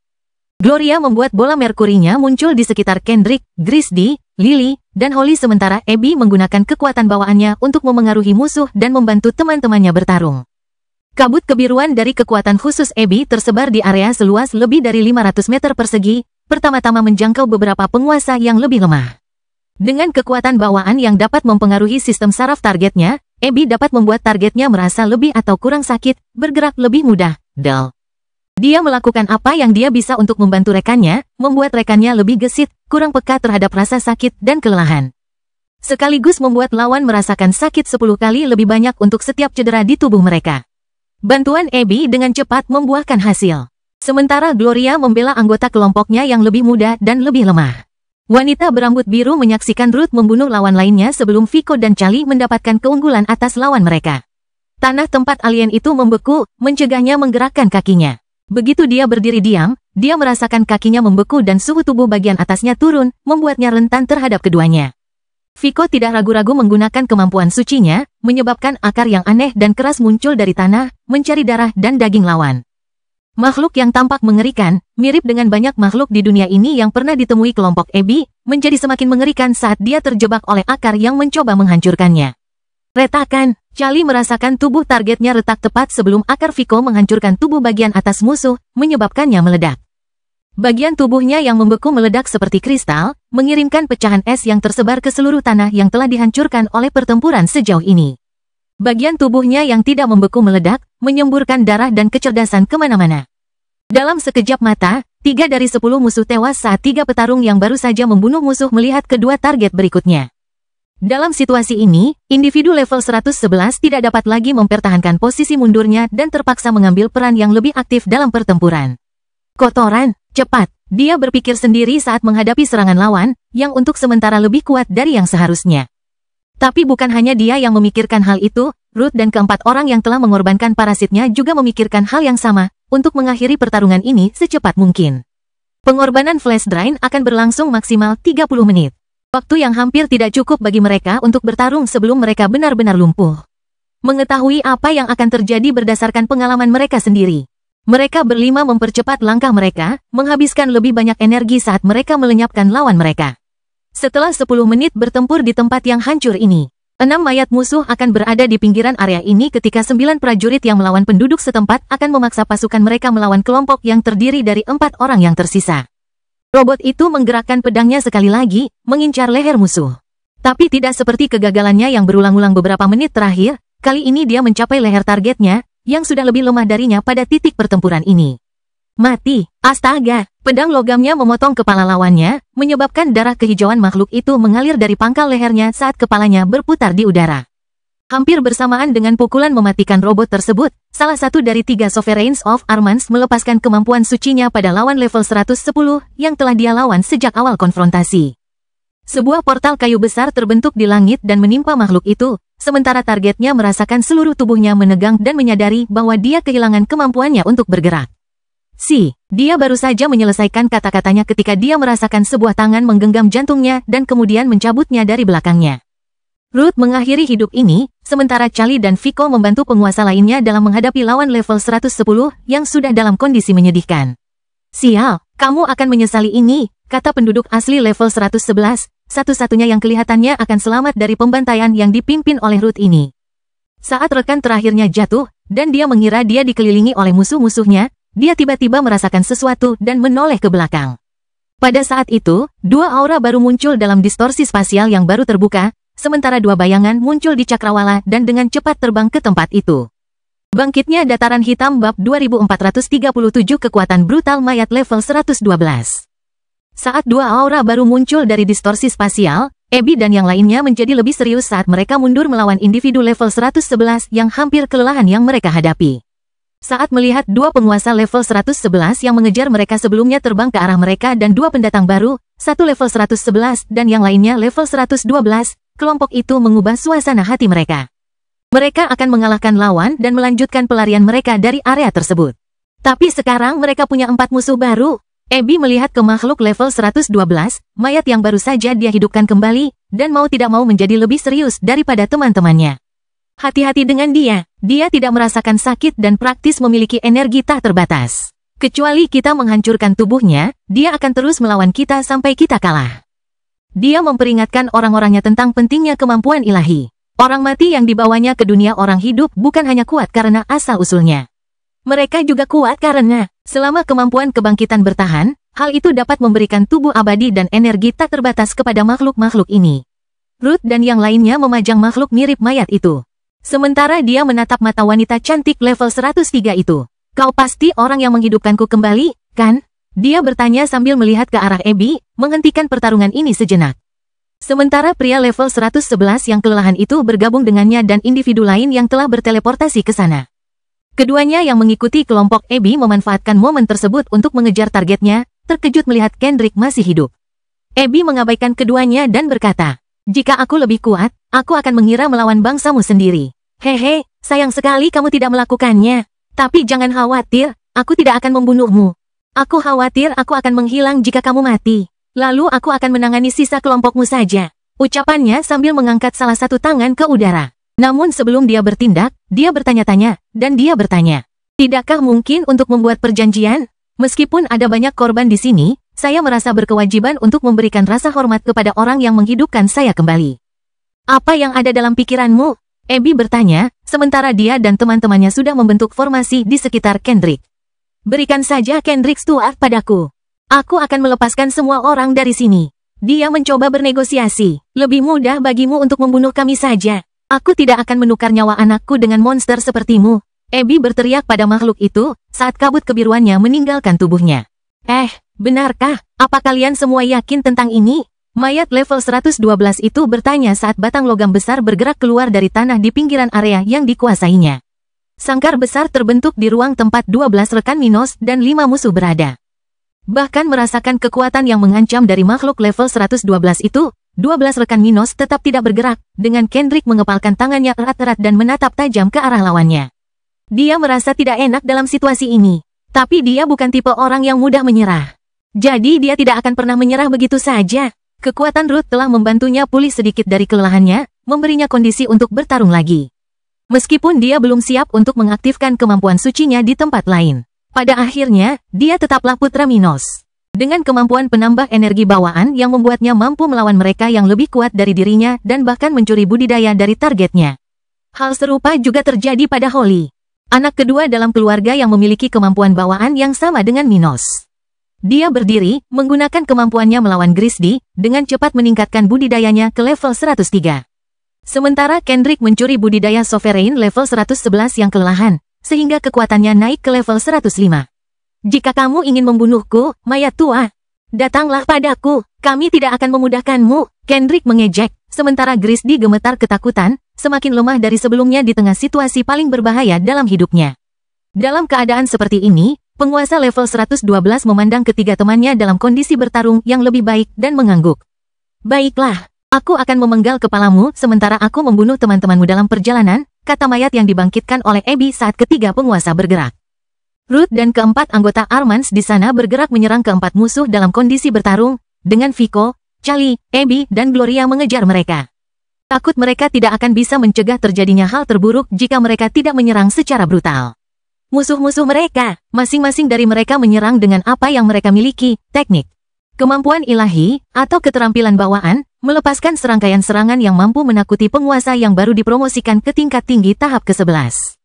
Gloria membuat bola merkurinya muncul di sekitar Kendrick, Grisdy, Lily, dan Holly sementara Abby menggunakan kekuatan bawaannya untuk memengaruhi musuh dan membantu teman-temannya bertarung. Kabut kebiruan dari kekuatan khusus Abby tersebar di area seluas lebih dari 500 meter persegi, pertama-tama menjangkau beberapa penguasa yang lebih lemah. Dengan kekuatan bawaan yang dapat mempengaruhi sistem saraf targetnya, Abby dapat membuat targetnya merasa lebih atau kurang sakit, bergerak lebih mudah, dull. Dia melakukan apa yang dia bisa untuk membantu rekannya, membuat rekannya lebih gesit, kurang peka terhadap rasa sakit dan kelelahan. Sekaligus membuat lawan merasakan sakit 10 kali lebih banyak untuk setiap cedera di tubuh mereka. Bantuan Abby dengan cepat membuahkan hasil. Sementara Gloria membela anggota kelompoknya yang lebih muda dan lebih lemah. Wanita berambut biru menyaksikan Ruth membunuh lawan lainnya sebelum Vico dan Charlie mendapatkan keunggulan atas lawan mereka. Tanah tempat alien itu membeku, mencegahnya menggerakkan kakinya. Begitu dia berdiri diam, dia merasakan kakinya membeku dan suhu tubuh bagian atasnya turun, membuatnya rentan terhadap keduanya. Vico tidak ragu-ragu menggunakan kemampuan sucinya, menyebabkan akar yang aneh dan keras muncul dari tanah, mencari darah dan daging lawan. Makhluk yang tampak mengerikan, mirip dengan banyak makhluk di dunia ini yang pernah ditemui kelompok Abby, menjadi semakin mengerikan saat dia terjebak oleh akar yang mencoba menghancurkannya. Retakan, Charlie merasakan tubuh targetnya retak tepat sebelum akar Vico menghancurkan tubuh bagian atas musuh, menyebabkannya meledak. Bagian tubuhnya yang membeku meledak seperti kristal, mengirimkan pecahan es yang tersebar ke seluruh tanah yang telah dihancurkan oleh pertempuran sejauh ini. Bagian tubuhnya yang tidak membeku meledak, menyemburkan darah dan kecerdasan kemana-mana. Dalam sekejap mata, 3 dari 10 musuh tewas saat 3 petarung yang baru saja membunuh musuh melihat kedua target berikutnya. Dalam situasi ini, individu level 111 tidak dapat lagi mempertahankan posisi mundurnya dan terpaksa mengambil peran yang lebih aktif dalam pertempuran. Kotoran, cepat, dia berpikir sendiri saat menghadapi serangan lawan, yang untuk sementara lebih kuat dari yang seharusnya. Tapi bukan hanya dia yang memikirkan hal itu, Ruth dan keempat orang yang telah mengorbankan parasitnya juga memikirkan hal yang sama, untuk mengakhiri pertarungan ini secepat mungkin. Pengorbanan flash drain akan berlangsung maksimal 30 menit. Waktu yang hampir tidak cukup bagi mereka untuk bertarung sebelum mereka benar-benar lumpuh. Mengetahui apa yang akan terjadi berdasarkan pengalaman mereka sendiri. Mereka berlima mempercepat langkah mereka, menghabiskan lebih banyak energi saat mereka melenyapkan lawan mereka. Setelah 10 menit bertempur di tempat yang hancur ini, 6 mayat musuh akan berada di pinggiran area ini ketika 9 prajurit yang melawan penduduk setempat akan memaksa pasukan mereka melawan kelompok yang terdiri dari 4 orang yang tersisa. Robot itu menggerakkan pedangnya sekali lagi, mengincar leher musuh. Tapi tidak seperti kegagalannya yang berulang-ulang beberapa menit terakhir, kali ini dia mencapai leher targetnya, yang sudah lebih lemah darinya pada titik pertempuran ini. Mati, astaga, pedang logamnya memotong kepala lawannya, menyebabkan darah kehijauan makhluk itu mengalir dari pangkal lehernya saat kepalanya berputar di udara. Hampir bersamaan dengan pukulan mematikan robot tersebut, salah satu dari 3 Sovereigns of Armans melepaskan kemampuan sucinya pada lawan level 110 yang telah dia lawan sejak awal konfrontasi. Sebuah portal kayu besar terbentuk di langit dan menimpa makhluk itu, sementara targetnya merasakan seluruh tubuhnya menegang dan menyadari bahwa dia kehilangan kemampuannya untuk bergerak. Dia baru saja menyelesaikan kata-katanya ketika dia merasakan sebuah tangan menggenggam jantungnya dan kemudian mencabutnya dari belakangnya. Ruth mengakhiri hidup ini, sementara Charlie dan Vico membantu penguasa lainnya dalam menghadapi lawan level 110 yang sudah dalam kondisi menyedihkan. Sial, kamu akan menyesali ini, kata penduduk asli level 111, satu-satunya yang kelihatannya akan selamat dari pembantaian yang dipimpin oleh Ruth ini. Saat rekan terakhirnya jatuh, dan dia mengira dia dikelilingi oleh musuh-musuhnya, dia tiba-tiba merasakan sesuatu dan menoleh ke belakang. Pada saat itu, 2 aura baru muncul dalam distorsi spasial yang baru terbuka, sementara 2 bayangan muncul di cakrawala dan dengan cepat terbang ke tempat itu. Bangkitnya Dataran Hitam bab 2437 kekuatan brutal mayat level 112. Saat 2 aura baru muncul dari distorsi spasial, Abby dan yang lainnya menjadi lebih serius saat mereka mundur melawan individu level 111 yang hampir kelelahan yang mereka hadapi. Saat melihat 2 penguasa level 111 yang mengejar mereka sebelumnya terbang ke arah mereka dan 2 pendatang baru, satu level 111 dan yang lainnya level 112, kelompok itu mengubah suasana hati mereka. Mereka akan mengalahkan lawan dan melanjutkan pelarian mereka dari area tersebut. Tapi sekarang mereka punya 4 musuh baru. Abby melihat ke makhluk level 112, mayat yang baru saja dia hidupkan kembali, dan mau tidak mau menjadi lebih serius daripada teman-temannya. Hati-hati dengan dia tidak merasakan sakit dan praktis memiliki energi tak terbatas. Kecuali kita menghancurkan tubuhnya, dia akan terus melawan kita sampai kita kalah. Dia memperingatkan orang-orangnya tentang pentingnya kemampuan ilahi. Orang mati yang dibawanya ke dunia orang hidup bukan hanya kuat karena asal-usulnya. Mereka juga kuat karena, selama kemampuan kebangkitan bertahan, hal itu dapat memberikan tubuh abadi dan energi tak terbatas kepada makhluk-makhluk ini. Ruth dan yang lainnya memajang makhluk mirip mayat itu. Sementara dia menatap mata wanita cantik level 103 itu. Kau pasti orang yang menghidupkanku kembali, kan? Dia bertanya sambil melihat ke arah Abby, menghentikan pertarungan ini sejenak. Sementara pria level 111 yang kelelahan itu bergabung dengannya dan individu lain yang telah berteleportasi ke sana. Keduanya yang mengikuti kelompok Abby memanfaatkan momen tersebut untuk mengejar targetnya, terkejut melihat Kendrick masih hidup. Abby mengabaikan keduanya dan berkata, "Jika aku lebih kuat, aku akan mengira melawan bangsamu sendiri. Hehe, sayang sekali kamu tidak melakukannya. Tapi jangan khawatir, aku tidak akan membunuhmu. Aku khawatir aku akan menghilang jika kamu mati. Lalu aku akan menangani sisa kelompokmu saja." Ucapannya sambil mengangkat salah satu tangan ke udara. Namun sebelum dia bertindak, dia bertanya-tanya, dan dia bertanya, "Tidakkah mungkin untuk membuat perjanjian? Meskipun ada banyak korban di sini, saya merasa berkewajiban untuk memberikan rasa hormat kepada orang yang menghidupkan saya kembali." "Apa yang ada dalam pikiranmu?" Abby bertanya, sementara dia dan teman-temannya sudah membentuk formasi di sekitar Kendrick. "Berikan saja Kendrick Stuart padaku. Aku akan melepaskan semua orang dari sini." Dia mencoba bernegosiasi. "Lebih mudah bagimu untuk membunuh kami saja. Aku tidak akan menukar nyawa anakku dengan monster sepertimu." Abby berteriak pada makhluk itu, saat kabut kebiruannya meninggalkan tubuhnya. Benarkah? Apa kalian semua yakin tentang ini?" Mayat level 112 itu bertanya saat batang logam besar bergerak keluar dari tanah di pinggiran area yang dikuasainya. Sangkar besar terbentuk di ruang tempat 12 rekan Minos dan 5 musuh berada. Bahkan merasakan kekuatan yang mengancam dari makhluk level 112 itu, 12 rekan Minos tetap tidak bergerak, dengan Kendrick mengepalkan tangannya erat-erat dan menatap tajam ke arah lawannya. Dia merasa tidak enak dalam situasi ini. Tapi dia bukan tipe orang yang mudah menyerah. Jadi dia tidak akan pernah menyerah begitu saja. Kekuatan Ruth telah membantunya pulih sedikit dari kelelahannya, memberinya kondisi untuk bertarung lagi. Meskipun dia belum siap untuk mengaktifkan kemampuan sucinya di tempat lain. Pada akhirnya, dia tetaplah putra Minos. Dengan kemampuan penambah energi bawaan yang membuatnya mampu melawan mereka yang lebih kuat dari dirinya dan bahkan mencuri budidaya dari targetnya. Hal serupa juga terjadi pada Holly. Anak kedua dalam keluarga yang memiliki kemampuan bawaan yang sama dengan Minos. Dia berdiri, menggunakan kemampuannya melawan Grisdy, dengan cepat meningkatkan budidayanya ke level 103. Sementara Kendrick mencuri budidaya Sovereign level 111 yang kelelahan, sehingga kekuatannya naik ke level 105. Jika kamu ingin membunuhku, mayat tua, datanglah padaku, kami tidak akan memudahkanmu, Kendrick mengejek, sementara Grisdy gemetar ketakutan, semakin lemah dari sebelumnya di tengah situasi paling berbahaya dalam hidupnya. Dalam keadaan seperti ini, penguasa level 112 memandang ketiga temannya dalam kondisi bertarung yang lebih baik dan mengangguk. Baiklah, aku akan memenggal kepalamu sementara aku membunuh teman-temanmu dalam perjalanan, kata mayat yang dibangkitkan oleh Abby saat ketiga penguasa bergerak. Ruth dan keempat anggota Armans di sana bergerak menyerang keempat musuh dalam kondisi bertarung, dengan Vico, Charlie, Abby, dan Gloria mengejar mereka. Takut mereka tidak akan bisa mencegah terjadinya hal terburuk jika mereka tidak menyerang secara brutal. Musuh-musuh mereka, masing-masing dari mereka menyerang dengan apa yang mereka miliki, teknik, kemampuan ilahi, atau keterampilan bawaan, melepaskan serangkaian serangan yang mampu menakuti penguasa yang baru dipromosikan ke tingkat tinggi tahap ke-11.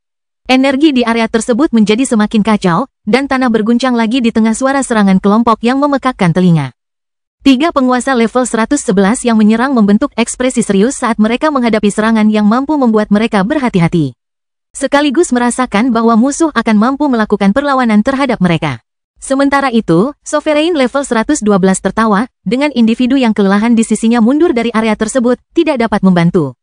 Energi di area tersebut menjadi semakin kacau, dan tanah berguncang lagi di tengah suara serangan kelompok yang memekakkan telinga. Tiga penguasa level 111 yang menyerang membentuk ekspresi serius saat mereka menghadapi serangan yang mampu membuat mereka berhati-hati. Sekaligus merasakan bahwa musuh akan mampu melakukan perlawanan terhadap mereka. Sementara itu, Sovereign level 112 tertawa, dengan individu yang kelelahan di sisinya mundur dari area tersebut, tidak dapat membantu.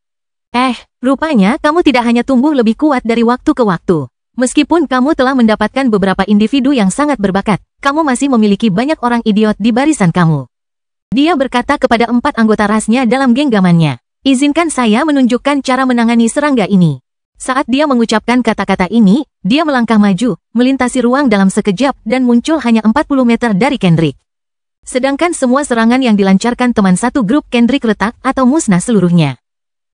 Rupanya kamu tidak hanya tumbuh lebih kuat dari waktu ke waktu. Meskipun kamu telah mendapatkan beberapa individu yang sangat berbakat, kamu masih memiliki banyak orang idiot di barisan kamu. Dia berkata kepada 4 anggota rasnya dalam genggamannya. Izinkan saya menunjukkan cara menangani serangga ini. Saat dia mengucapkan kata-kata ini, dia melangkah maju, melintasi ruang dalam sekejap dan muncul hanya 40 meter dari Kendrick. Sedangkan semua serangan yang dilancarkan teman satu grup Kendrick retak atau musnah seluruhnya.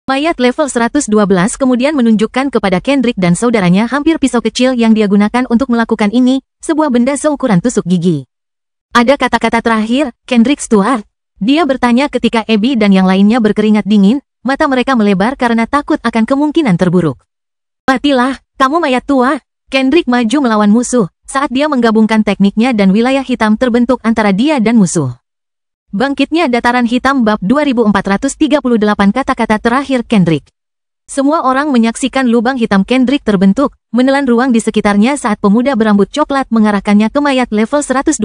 Mayat level 112 kemudian menunjukkan kepada Kendrick dan saudaranya hampir pisau kecil yang dia gunakan untuk melakukan ini, sebuah benda seukuran tusuk gigi. Ada kata-kata terakhir, Kendrick Stuart. Dia bertanya ketika Abby dan yang lainnya berkeringat dingin, mata mereka melebar karena takut akan kemungkinan terburuk. Matilah, kamu mayat tua. Kendrick maju melawan musuh, saat dia menggabungkan tekniknya dan wilayah hitam terbentuk antara dia dan musuh. Bangkitnya dataran hitam bab 2438 kata-kata terakhir Kendrick. Semua orang menyaksikan lubang hitam Kendrick terbentuk, menelan ruang di sekitarnya saat pemuda berambut coklat mengarahkannya ke mayat level 112.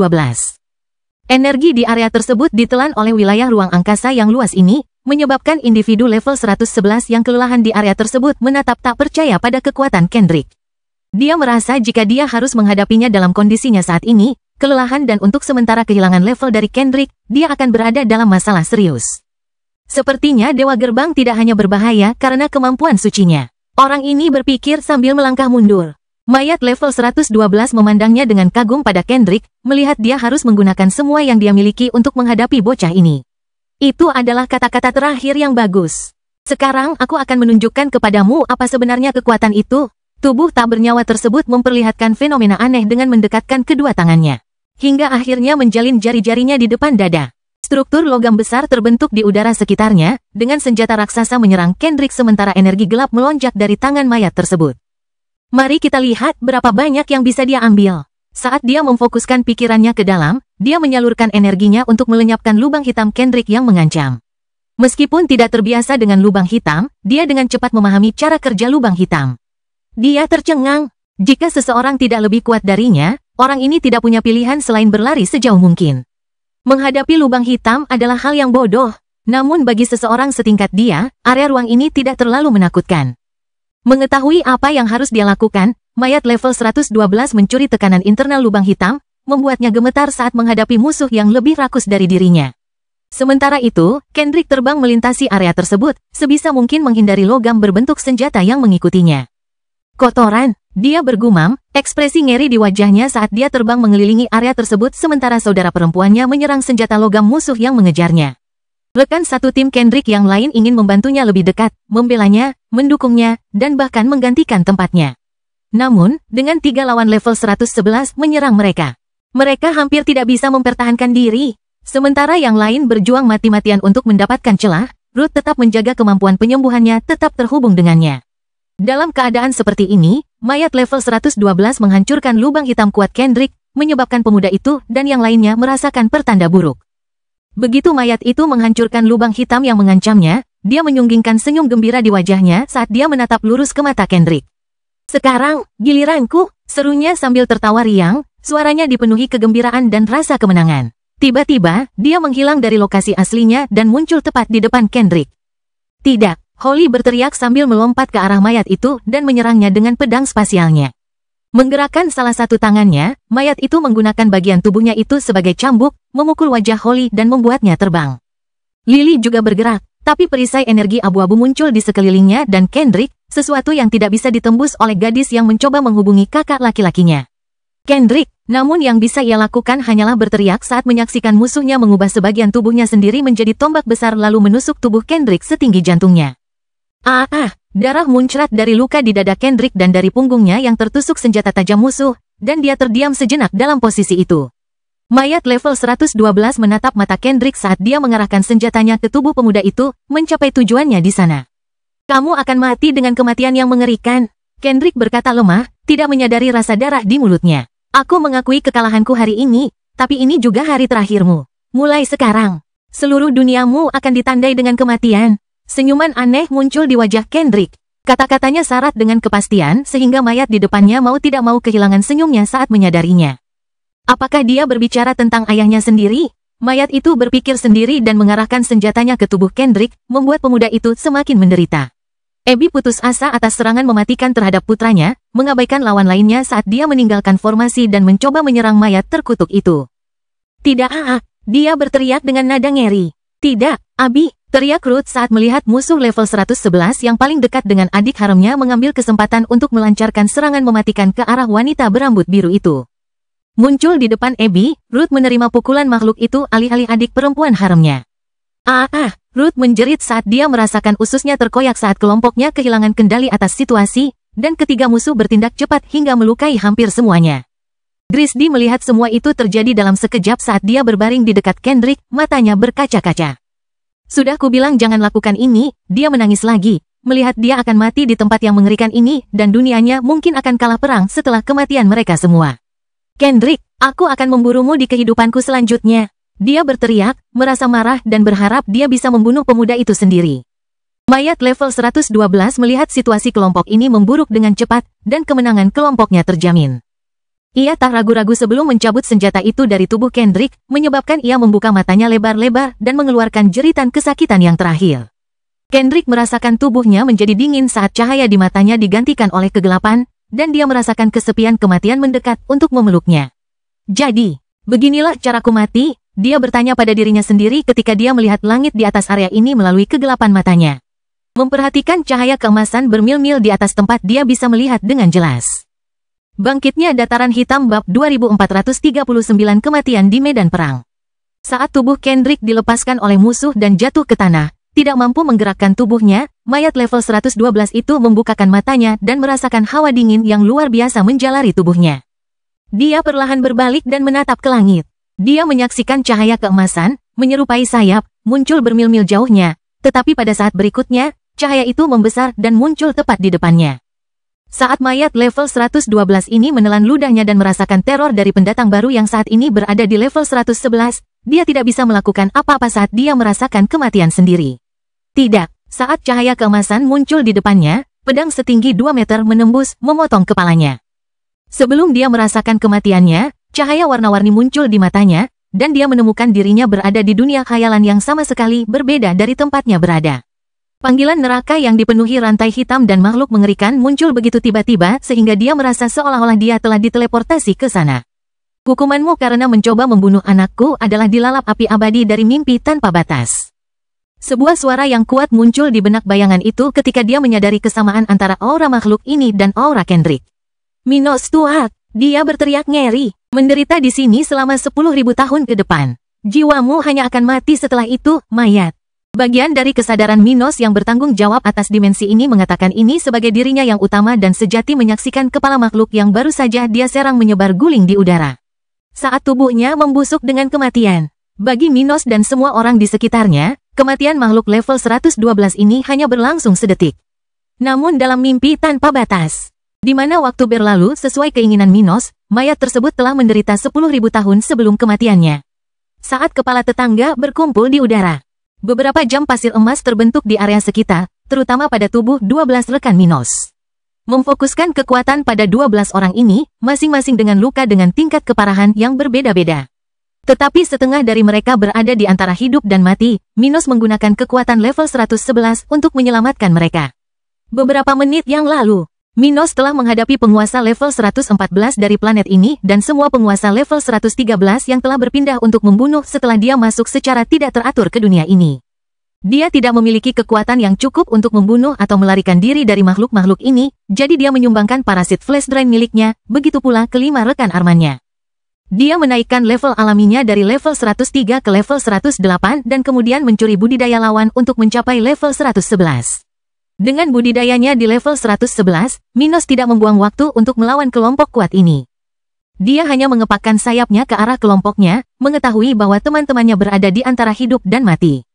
Energi di area tersebut ditelan oleh wilayah ruang angkasa yang luas ini, menyebabkan individu level 111 yang kelelahan di area tersebut menatap tak percaya pada kekuatan Kendrick. Dia merasa jika dia harus menghadapinya dalam kondisinya saat ini, kelelahan dan untuk sementara kehilangan level dari Kendrick, dia akan berada dalam masalah serius. Sepertinya Dewa Gerbang tidak hanya berbahaya karena kemampuan sucinya. Orang ini berpikir sambil melangkah mundur. Mayat level 112 memandangnya dengan kagum pada Kendrick, melihat dia harus menggunakan semua yang dia miliki untuk menghadapi bocah ini. Itu adalah kata-kata terakhir yang bagus. Sekarang aku akan menunjukkan kepadamu apa sebenarnya kekuatan itu. Tubuh tak bernyawa tersebut memperlihatkan fenomena aneh dengan mendekatkan kedua tangannya. Hingga akhirnya menjalin jari-jarinya di depan dada. Struktur logam besar terbentuk di udara sekitarnya, dengan senjata raksasa menyerang Kendrick sementara energi gelap melonjak dari tangan mayat tersebut. Mari kita lihat berapa banyak yang bisa dia ambil. Saat dia memfokuskan pikirannya ke dalam, dia menyalurkan energinya untuk melenyapkan lubang hitam Kendrick yang mengancam. Meskipun tidak terbiasa dengan lubang hitam, dia dengan cepat memahami cara kerja lubang hitam. Dia tercengang. Jika seseorang tidak lebih kuat darinya, orang ini tidak punya pilihan selain berlari sejauh mungkin. Menghadapi lubang hitam adalah hal yang bodoh. Namun bagi seseorang setingkat dia, area ruang ini tidak terlalu menakutkan. Mengetahui apa yang harus dia lakukan, mayat level 112 mencuri tekanan internal lubang hitam, membuatnya gemetar saat menghadapi musuh yang lebih rakus dari dirinya. Sementara itu, Kendrick terbang melintasi area tersebut, sebisa mungkin menghindari logam berbentuk senjata yang mengikutinya. Kotoran, dia bergumam, Ekspresi ngeri di wajahnya saat dia terbang mengelilingi area tersebut sementara saudara perempuannya menyerang senjata logam musuh yang mengejarnya. Rekan satu tim Kendrick yang lain ingin membantunya lebih dekat, membelanya, mendukungnya, dan bahkan menggantikan tempatnya. Namun, dengan 3 lawan level 111 menyerang mereka. Mereka hampir tidak bisa mempertahankan diri. Sementara yang lain berjuang mati-matian untuk mendapatkan celah, Ruth tetap menjaga kemampuan penyembuhannya tetap terhubung dengannya. Dalam keadaan seperti ini, mayat level 112 menghancurkan lubang hitam kuat Kendrick, menyebabkan pemuda itu dan yang lainnya merasakan pertanda buruk. Begitu mayat itu menghancurkan lubang hitam yang mengancamnya, dia menyunggingkan senyum gembira di wajahnya saat dia menatap lurus ke mata Kendrick. "Sekarang, giliranku," serunya sambil tertawa riang, suaranya dipenuhi kegembiraan dan rasa kemenangan. Tiba-tiba, dia menghilang dari lokasi aslinya dan muncul tepat di depan Kendrick. "Tidak!" Holly berteriak sambil melompat ke arah mayat itu dan menyerangnya dengan pedang spasialnya. Menggerakkan salah satu tangannya, mayat itu menggunakan bagian tubuhnya itu sebagai cambuk, memukul wajah Holly dan membuatnya terbang. Lily juga bergerak, tapi perisai energi abu-abu muncul di sekelilingnya dan Kendrick, sesuatu yang tidak bisa ditembus oleh gadis yang mencoba menghubungi kakak laki-lakinya. Kendrick, namun yang bisa ia lakukan hanyalah berteriak saat menyaksikan musuhnya mengubah sebagian tubuhnya sendiri menjadi tombak besar lalu menusuk tubuh Kendrick setinggi jantungnya. Darah muncrat dari luka di dada Kendrick dan dari punggungnya yang tertusuk senjata tajam musuh, dan dia terdiam sejenak dalam posisi itu. Mayat level 112 menatap mata Kendrick saat dia mengarahkan senjatanya ke tubuh pemuda itu, mencapai tujuannya di sana. "Kamu akan mati dengan kematian yang mengerikan," Kendrick berkata lemah, tidak menyadari rasa darah di mulutnya. "Aku mengakui kekalahanku hari ini, tapi ini juga hari terakhirmu. Mulai sekarang, seluruh duniamu akan ditandai dengan kematian." Senyuman aneh muncul di wajah Kendrick. Kata-katanya syarat dengan kepastian sehingga mayat di depannya mau tidak mau kehilangan senyumnya saat menyadarinya. Apakah dia berbicara tentang ayahnya sendiri? Mayat itu berpikir sendiri dan mengarahkan senjatanya ke tubuh Kendrick, membuat pemuda itu semakin menderita. Abby putus asa atas serangan mematikan terhadap putranya, mengabaikan lawan lainnya saat dia meninggalkan formasi dan mencoba menyerang mayat terkutuk itu. "Tidak, dia berteriak dengan nada ngeri. "Tidak, Abby," teriak Ruth saat melihat musuh level 111 yang paling dekat dengan adik haramnya mengambil kesempatan untuk melancarkan serangan mematikan ke arah wanita berambut biru itu. Muncul di depan Abby, Ruth menerima pukulan makhluk itu alih-alih adik perempuan haramnya. Ruth menjerit saat dia merasakan ususnya terkoyak saat kelompoknya kehilangan kendali atas situasi, dan ketiga musuh bertindak cepat hingga melukai hampir semuanya. Grizzly melihat semua itu terjadi dalam sekejap saat dia berbaring di dekat Kendrick, matanya berkaca-kaca. "Sudah kubilang jangan lakukan ini," dia menangis lagi, melihat dia akan mati di tempat yang mengerikan ini, dan dunianya mungkin akan kalah perang setelah kematian mereka semua. "Kendrick, aku akan memburumu di kehidupanku selanjutnya," dia berteriak, merasa marah dan berharap dia bisa membunuh pemuda itu sendiri. Mayat level 112 melihat situasi kelompok ini memburuk dengan cepat, dan kemenangan kelompoknya terjamin. Ia tak ragu-ragu sebelum mencabut senjata itu dari tubuh Kendrick, menyebabkan ia membuka matanya lebar-lebar dan mengeluarkan jeritan kesakitan yang terakhir. Kendrick merasakan tubuhnya menjadi dingin saat cahaya di matanya digantikan oleh kegelapan, dan dia merasakan kesepian kematian mendekat untuk memeluknya. "Jadi, beginilah caraku mati?" dia bertanya pada dirinya sendiri ketika dia melihat langit di atas area ini melalui kegelapan matanya. Memperhatikan cahaya keemasan bermil-mil di atas tempat dia bisa melihat dengan jelas. Bangkitnya Dataran Hitam bab 2439 Kematian di Medan Perang. Saat tubuh Kendrick dilepaskan oleh musuh dan jatuh ke tanah, tidak mampu menggerakkan tubuhnya, mayat level 112 itu membukakan matanya dan merasakan hawa dingin yang luar biasa menjalari tubuhnya. Dia perlahan berbalik dan menatap ke langit. Dia menyaksikan cahaya keemasan, menyerupai sayap, muncul bermil-mil jauhnya, tetapi pada saat berikutnya, cahaya itu membesar dan muncul tepat di depannya. Saat mayat level 112 ini menelan ludahnya dan merasakan teror dari pendatang baru yang saat ini berada di level 111, dia tidak bisa melakukan apa-apa saat dia merasakan kematian sendiri. Tidak, saat cahaya keemasan muncul di depannya, pedang setinggi 2 meter menembus, memotong kepalanya. Sebelum dia merasakan kematiannya, cahaya warna-warni muncul di matanya, dan dia menemukan dirinya berada di dunia khayalan yang sama sekali berbeda dari tempatnya berada. Panggilan neraka yang dipenuhi rantai hitam dan makhluk mengerikan muncul begitu tiba-tiba sehingga dia merasa seolah-olah dia telah diteleportasi ke sana. "Hukumanmu karena mencoba membunuh anakku adalah dilalap api abadi dari mimpi tanpa batas." Sebuah suara yang kuat muncul di benak bayangan itu ketika dia menyadari kesamaan antara aura makhluk ini dan aura Kendrick. Minos Stuart, dia berteriak ngeri, menderita di sini selama 10.000 tahun ke depan. Jiwamu hanya akan mati setelah itu, mayat. Bagian dari kesadaran Minos yang bertanggung jawab atas dimensi ini mengatakan ini sebagai dirinya yang utama dan sejati menyaksikan kepala makhluk yang baru saja dia serang menyebar guling di udara. Saat tubuhnya membusuk dengan kematian. Bagi Minos dan semua orang di sekitarnya, kematian makhluk level 112 ini hanya berlangsung sedetik. Namun dalam mimpi tanpa batas, di mana waktu berlalu sesuai keinginan Minos, mayat tersebut telah menderita 10.000 tahun sebelum kematiannya. Saat kepala tetangga berkumpul di udara, beberapa jam pasir emas terbentuk di area sekitar, terutama pada tubuh 12 rekan Minos. Memfokuskan kekuatan pada 12 orang ini, masing-masing dengan luka dengan tingkat keparahan yang berbeda-beda. Tetapi setengah dari mereka berada di antara hidup dan mati, Minos menggunakan kekuatan level 111 untuk menyelamatkan mereka. Beberapa menit yang lalu, Minos telah menghadapi penguasa level 114 dari planet ini dan semua penguasa level 113 yang telah berpindah untuk membunuh setelah dia masuk secara tidak teratur ke dunia ini. Dia tidak memiliki kekuatan yang cukup untuk membunuh atau melarikan diri dari makhluk-makhluk ini, jadi dia menyumbangkan parasit flash drain miliknya, begitu pula kelima rekan armannya. Dia menaikkan level alaminya dari level 103 ke level 108 dan kemudian mencuri budidaya lawan untuk mencapai level 111. Dengan budidayanya di level 111, Minos tidak membuang waktu untuk melawan kelompok kuat ini. Dia hanya mengepakkan sayapnya ke arah kelompoknya, mengetahui bahwa teman-temannya berada di antara hidup dan mati.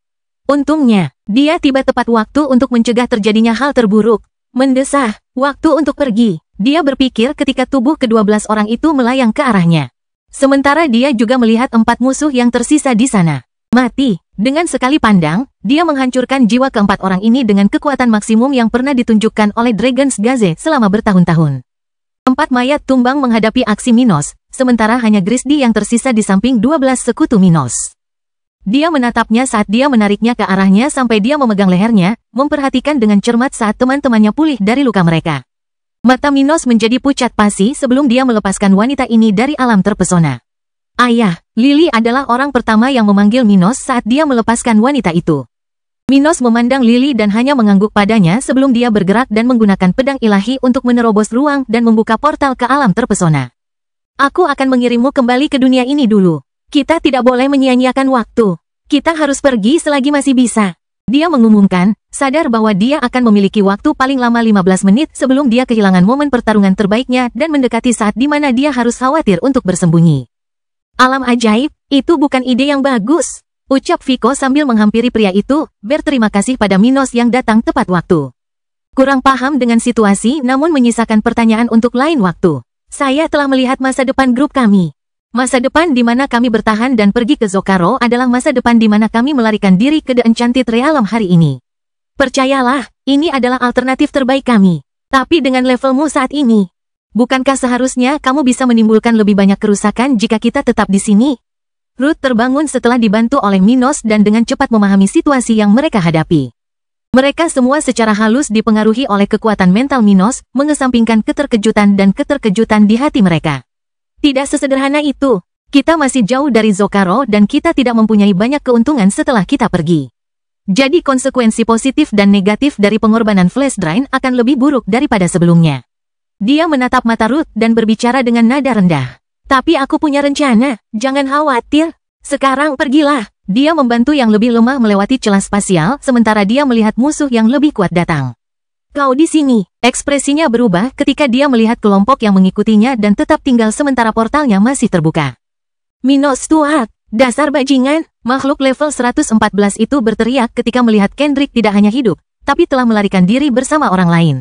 Untungnya, dia tiba tepat waktu untuk mencegah terjadinya hal terburuk. Mendesah, waktu untuk pergi. Dia berpikir ketika tubuh ke-12 orang itu melayang ke arahnya. Sementara dia juga melihat 4 musuh yang tersisa di sana. Mati. Dengan sekali pandang, dia menghancurkan jiwa keempat orang ini dengan kekuatan maksimum yang pernah ditunjukkan oleh Dragon's Gaze selama bertahun-tahun. 4 mayat tumbang menghadapi aksi Minos, sementara hanya Grisdy yang tersisa di samping 12 sekutu Minos. Dia menatapnya saat dia menariknya ke arahnya sampai dia memegang lehernya, memperhatikan dengan cermat saat teman-temannya pulih dari luka mereka. Mata Minos menjadi pucat pasi sebelum dia melepaskan wanita ini dari alam terpesona. Ayah, Lily adalah orang pertama yang memanggil Minos saat dia melepaskan wanita itu. Minos memandang Lily dan hanya mengangguk padanya sebelum dia bergerak dan menggunakan pedang ilahi untuk menerobos ruang dan membuka portal ke alam terpesona. Aku akan mengirimmu kembali ke dunia ini dulu. Kita tidak boleh menyia-nyiakan waktu. Kita harus pergi selagi masih bisa. Dia mengumumkan, sadar bahwa dia akan memiliki waktu paling lama 15 menit sebelum dia kehilangan momen pertarungan terbaiknya dan mendekati saat di mana dia harus khawatir untuk bersembunyi. Alam ajaib, itu bukan ide yang bagus, ucap Viko sambil menghampiri pria itu, berterima kasih pada Minos yang datang tepat waktu. Kurang paham dengan situasi namun menyisakan pertanyaan untuk lain waktu. Saya telah melihat masa depan grup kami. Masa depan di mana kami bertahan dan pergi ke Zocaro adalah masa depan di mana kami melarikan diri ke The Enchanted Realm hari ini. Percayalah, ini adalah alternatif terbaik kami. Tapi dengan levelmu saat ini, bukankah seharusnya kamu bisa menimbulkan lebih banyak kerusakan jika kita tetap di sini? Ruth terbangun setelah dibantu oleh Minos dan dengan cepat memahami situasi yang mereka hadapi. Mereka semua secara halus dipengaruhi oleh kekuatan mental Minos, mengesampingkan keterkejutan dan keterkejutan di hati mereka. Tidak sesederhana itu. Kita masih jauh dari Zocaro dan kita tidak mempunyai banyak keuntungan setelah kita pergi. Jadi konsekuensi positif dan negatif dari pengorbanan Flash Drain akan lebih buruk daripada sebelumnya. Dia menatap mata Ruth dan berbicara dengan nada rendah. Tapi aku punya rencana, jangan khawatir. Sekarang pergilah. Dia membantu yang lebih lemah melewati celah spasial, sementara dia melihat musuh yang lebih kuat datang. Kau di sini. Ekspresinya berubah ketika dia melihat kelompok yang mengikutinya dan tetap tinggal sementara portalnya masih terbuka. Minos Stuart, dasar bajingan, makhluk level 114 itu berteriak ketika melihat Kendrick tidak hanya hidup, tapi telah melarikan diri bersama orang lain.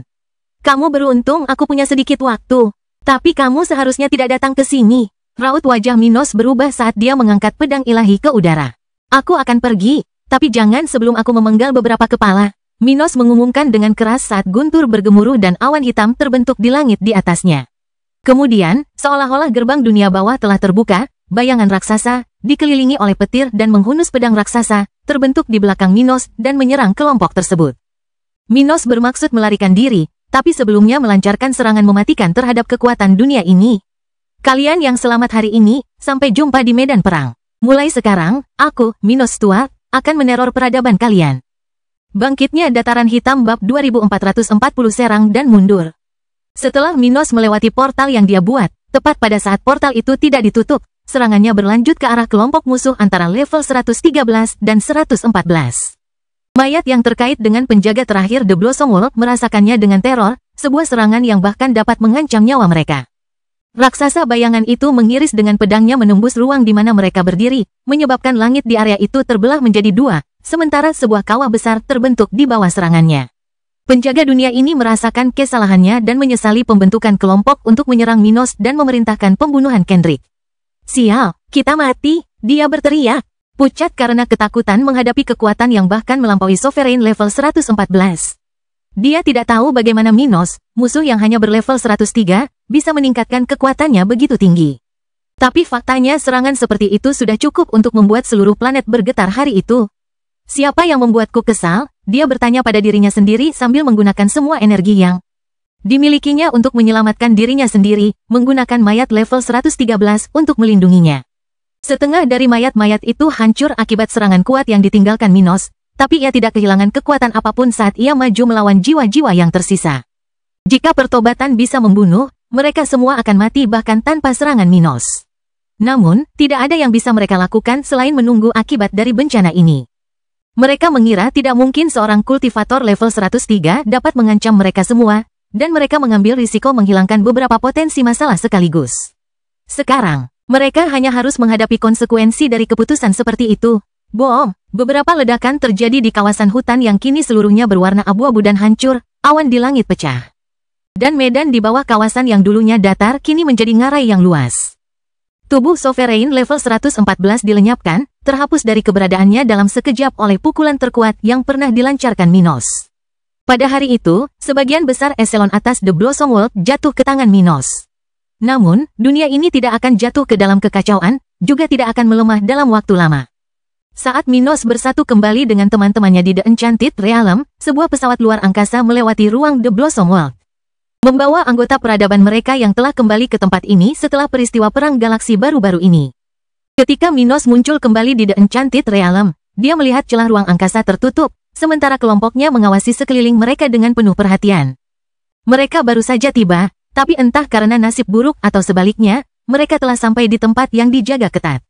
Kamu beruntung aku punya sedikit waktu. Tapi kamu seharusnya tidak datang ke sini. Raut wajah Minos berubah saat dia mengangkat pedang ilahi ke udara. Aku akan pergi, tapi jangan sebelum aku memenggal beberapa kepala. Minos mengumumkan dengan keras saat guntur bergemuruh dan awan hitam terbentuk di langit di atasnya. Kemudian, seolah-olah gerbang dunia bawah telah terbuka, bayangan raksasa, dikelilingi oleh petir dan menghunus pedang raksasa, terbentuk di belakang Minos dan menyerang kelompok tersebut. Minos bermaksud melarikan diri, tapi sebelumnya melancarkan serangan mematikan terhadap kekuatan dunia ini. Kalian yang selamat hari ini, sampai jumpa di medan perang. Mulai sekarang, aku, Minos Stuart, akan meneror peradaban kalian. Bangkitnya Dataran Hitam bab 2440 serang dan mundur. Setelah Minos melewati portal yang dia buat, tepat pada saat portal itu tidak ditutup, serangannya berlanjut ke arah kelompok musuh antara level 113 dan 114. Mayat yang terkait dengan penjaga terakhir The Blossom World merasakannya dengan teror, sebuah serangan yang bahkan dapat mengancam nyawa mereka. Raksasa bayangan itu mengiris dengan pedangnya menembus ruang di mana mereka berdiri, menyebabkan langit di area itu terbelah menjadi dua, sementara sebuah kawah besar terbentuk di bawah serangannya. Penjaga dunia ini merasakan kesalahannya dan menyesali pembentukan kelompok untuk menyerang Minos dan memerintahkan pembunuhan Kendrick. "Sial, kita mati!" dia berteriak, pucat karena ketakutan menghadapi kekuatan yang bahkan melampaui Sovereign level 114. Dia tidak tahu bagaimana Minos, musuh yang hanya berlevel 103, bisa meningkatkan kekuatannya begitu tinggi. Tapi faktanya serangan seperti itu sudah cukup untuk membuat seluruh planet bergetar hari itu. "Siapa yang membuatku kesal?" dia bertanya pada dirinya sendiri sambil menggunakan semua energi yang dimilikinya untuk menyelamatkan dirinya sendiri, menggunakan mayat level 113 untuk melindunginya. Setengah dari mayat-mayat itu hancur akibat serangan kuat yang ditinggalkan Minos, tapi ia tidak kehilangan kekuatan apapun saat ia maju melawan jiwa-jiwa yang tersisa. Jika pertobatan bisa membunuh, mereka semua akan mati bahkan tanpa serangan Minos. Namun, tidak ada yang bisa mereka lakukan selain menunggu akibat dari bencana ini. Mereka mengira tidak mungkin seorang kultivator level 103 dapat mengancam mereka semua, dan mereka mengambil risiko menghilangkan beberapa potensi masalah sekaligus. Sekarang, mereka hanya harus menghadapi konsekuensi dari keputusan seperti itu. Bom! Beberapa ledakan terjadi di kawasan hutan yang kini seluruhnya berwarna abu-abu dan hancur, awan di langit pecah. Dan medan di bawah kawasan yang dulunya datar kini menjadi ngarai yang luas. Tubuh Sovereign level 114 dilenyapkan, terhapus dari keberadaannya dalam sekejap oleh pukulan terkuat yang pernah dilancarkan Minos. Pada hari itu, sebagian besar eselon atas The Blossom World jatuh ke tangan Minos. Namun, dunia ini tidak akan jatuh ke dalam kekacauan, juga tidak akan melemah dalam waktu lama. Saat Minos bersatu kembali dengan teman-temannya di The Enchanted Realm, sebuah pesawat luar angkasa melewati ruang The Blossom World, membawa anggota peradaban mereka yang telah kembali ke tempat ini setelah peristiwa perang galaksi baru-baru ini. Ketika Minos muncul kembali di The Enchanted Realm, dia melihat celah ruang angkasa tertutup, sementara kelompoknya mengawasi sekeliling mereka dengan penuh perhatian. Mereka baru saja tiba, tapi entah karena nasib buruk atau sebaliknya, mereka telah sampai di tempat yang dijaga ketat.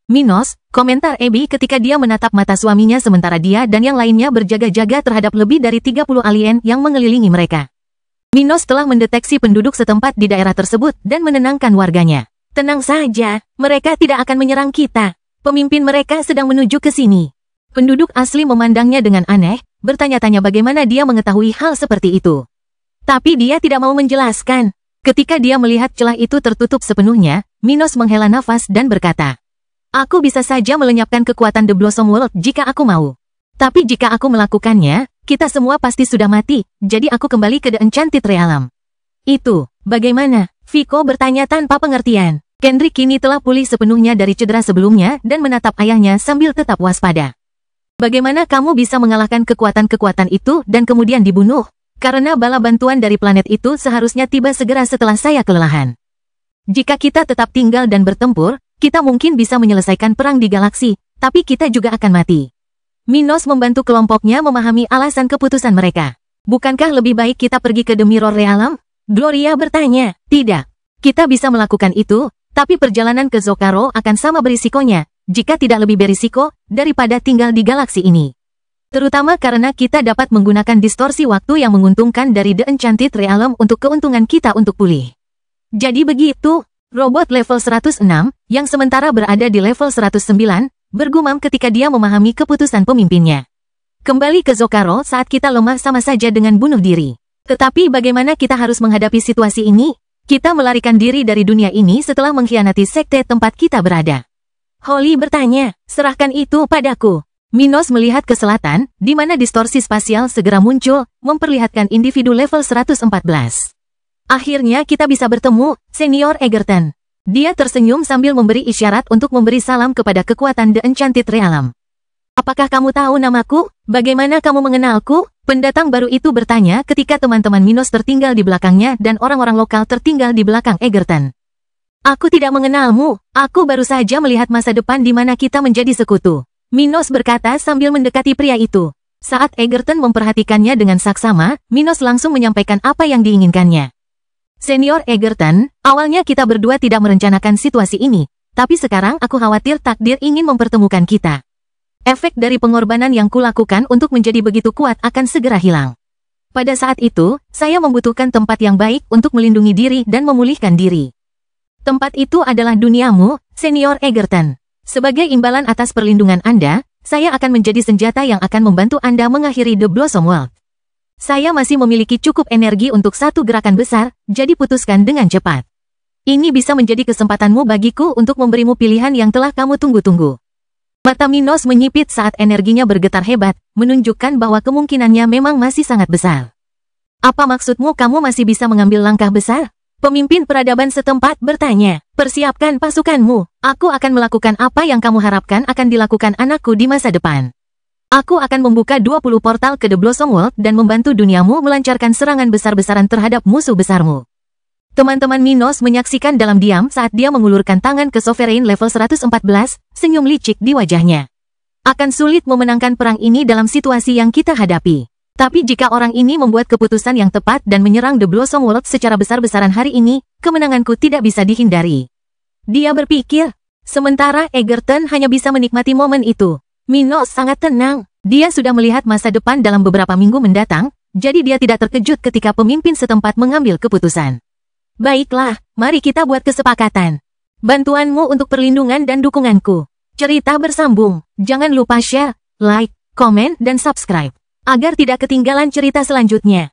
"Minos," komentar Abby ketika dia menatap mata suaminya sementara dia dan yang lainnya berjaga-jaga terhadap lebih dari 30 alien yang mengelilingi mereka. Minos telah mendeteksi penduduk setempat di daerah tersebut dan menenangkan warganya. "Tenang saja, mereka tidak akan menyerang kita. Pemimpin mereka sedang menuju ke sini." Penduduk asli memandangnya dengan aneh, bertanya-tanya bagaimana dia mengetahui hal seperti itu. Tapi dia tidak mau menjelaskan. Ketika dia melihat celah itu tertutup sepenuhnya, Minos menghela nafas dan berkata, "Aku bisa saja melenyapkan kekuatan The Blossom World jika aku mau. Tapi jika aku melakukannya, kita semua pasti sudah mati, jadi aku kembali ke The Enchanted Realm." "Itu, bagaimana?" Viko bertanya tanpa pengertian. Kendrick kini telah pulih sepenuhnya dari cedera sebelumnya dan menatap ayahnya sambil tetap waspada. "Bagaimana kamu bisa mengalahkan kekuatan-kekuatan itu dan kemudian dibunuh? Karena bala bantuan dari planet itu seharusnya tiba segera setelah saya kelelahan. Jika kita tetap tinggal dan bertempur, kita mungkin bisa menyelesaikan perang di galaksi, tapi kita juga akan mati." Minos membantu kelompoknya memahami alasan keputusan mereka. "Bukankah lebih baik kita pergi ke The Mirror Realm?" Gloria bertanya. "Tidak. Kita bisa melakukan itu, tapi perjalanan ke Zocaro akan sama berisikonya, jika tidak lebih berisiko, daripada tinggal di galaksi ini. Terutama karena kita dapat menggunakan distorsi waktu yang menguntungkan dari The Enchanted Realm untuk keuntungan kita untuk pulih." "Jadi begitu." Robot level 106, yang sementara berada di level 109, bergumam ketika dia memahami keputusan pemimpinnya. "Kembali ke Zocaro saat kita lemah sama saja dengan bunuh diri. Tetapi bagaimana kita harus menghadapi situasi ini? Kita melarikan diri dari dunia ini setelah mengkhianati sekte tempat kita berada." Holly bertanya, "Serahkan itu padaku." Minos melihat ke selatan, di mana distorsi spasial segera muncul, memperlihatkan individu level 114. "Akhirnya kita bisa bertemu, Senior Egerton." Dia tersenyum sambil memberi isyarat untuk memberi salam kepada kekuatan The Enchanted Realm. "Apakah kamu tahu namaku? Bagaimana kamu mengenalku?" Pendatang baru itu bertanya ketika teman-teman Minos tertinggal di belakangnya dan orang-orang lokal tertinggal di belakang Egerton. "Aku tidak mengenalmu, aku baru saja melihat masa depan di mana kita menjadi sekutu," Minos berkata sambil mendekati pria itu. Saat Egerton memperhatikannya dengan saksama, Minos langsung menyampaikan apa yang diinginkannya. Senior Egerton, awalnya kita berdua tidak merencanakan situasi ini, tapi sekarang aku khawatir takdir ingin mempertemukan kita. Efek dari pengorbanan yang kulakukan untuk menjadi begitu kuat akan segera hilang. Pada saat itu, saya membutuhkan tempat yang baik untuk melindungi diri dan memulihkan diri. Tempat itu adalah duniamu, Senior Egerton. Sebagai imbalan atas perlindungan Anda, saya akan menjadi senjata yang akan membantu Anda mengakhiri The Blossom World. Saya masih memiliki cukup energi untuk satu gerakan besar, jadi putuskan dengan cepat. Ini bisa menjadi kesempatanmu bagiku untuk memberimu pilihan yang telah kamu tunggu-tunggu. Mata Minos menyipit saat energinya bergetar hebat, menunjukkan bahwa kemungkinannya memang masih sangat besar. Apa maksudmu kamu masih bisa mengambil langkah besar? Pemimpin peradaban setempat bertanya, persiapkan pasukanmu, aku akan melakukan apa yang kamu harapkan akan dilakukan anakku di masa depan. Aku akan membuka 20 portal ke The Blossom World dan membantu duniamu melancarkan serangan besar-besaran terhadap musuh besarmu. Teman-teman Minos menyaksikan dalam diam saat dia mengulurkan tangan ke Sovereign level 114, senyum licik di wajahnya. Akan sulit memenangkan perang ini dalam situasi yang kita hadapi. Tapi jika orang ini membuat keputusan yang tepat dan menyerang The Blossom World secara besar-besaran hari ini, kemenanganku tidak bisa dihindari. Dia berpikir. Sementara Egerton hanya bisa menikmati momen itu. Minos sangat tenang. Dia sudah melihat masa depan dalam beberapa minggu mendatang, jadi dia tidak terkejut ketika pemimpin setempat mengambil keputusan. Baiklah, mari kita buat kesepakatan. Bantuanmu untuk perlindungan dan dukunganku. Cerita bersambung. Jangan lupa share, like, komen, dan subscribe, agar tidak ketinggalan cerita selanjutnya.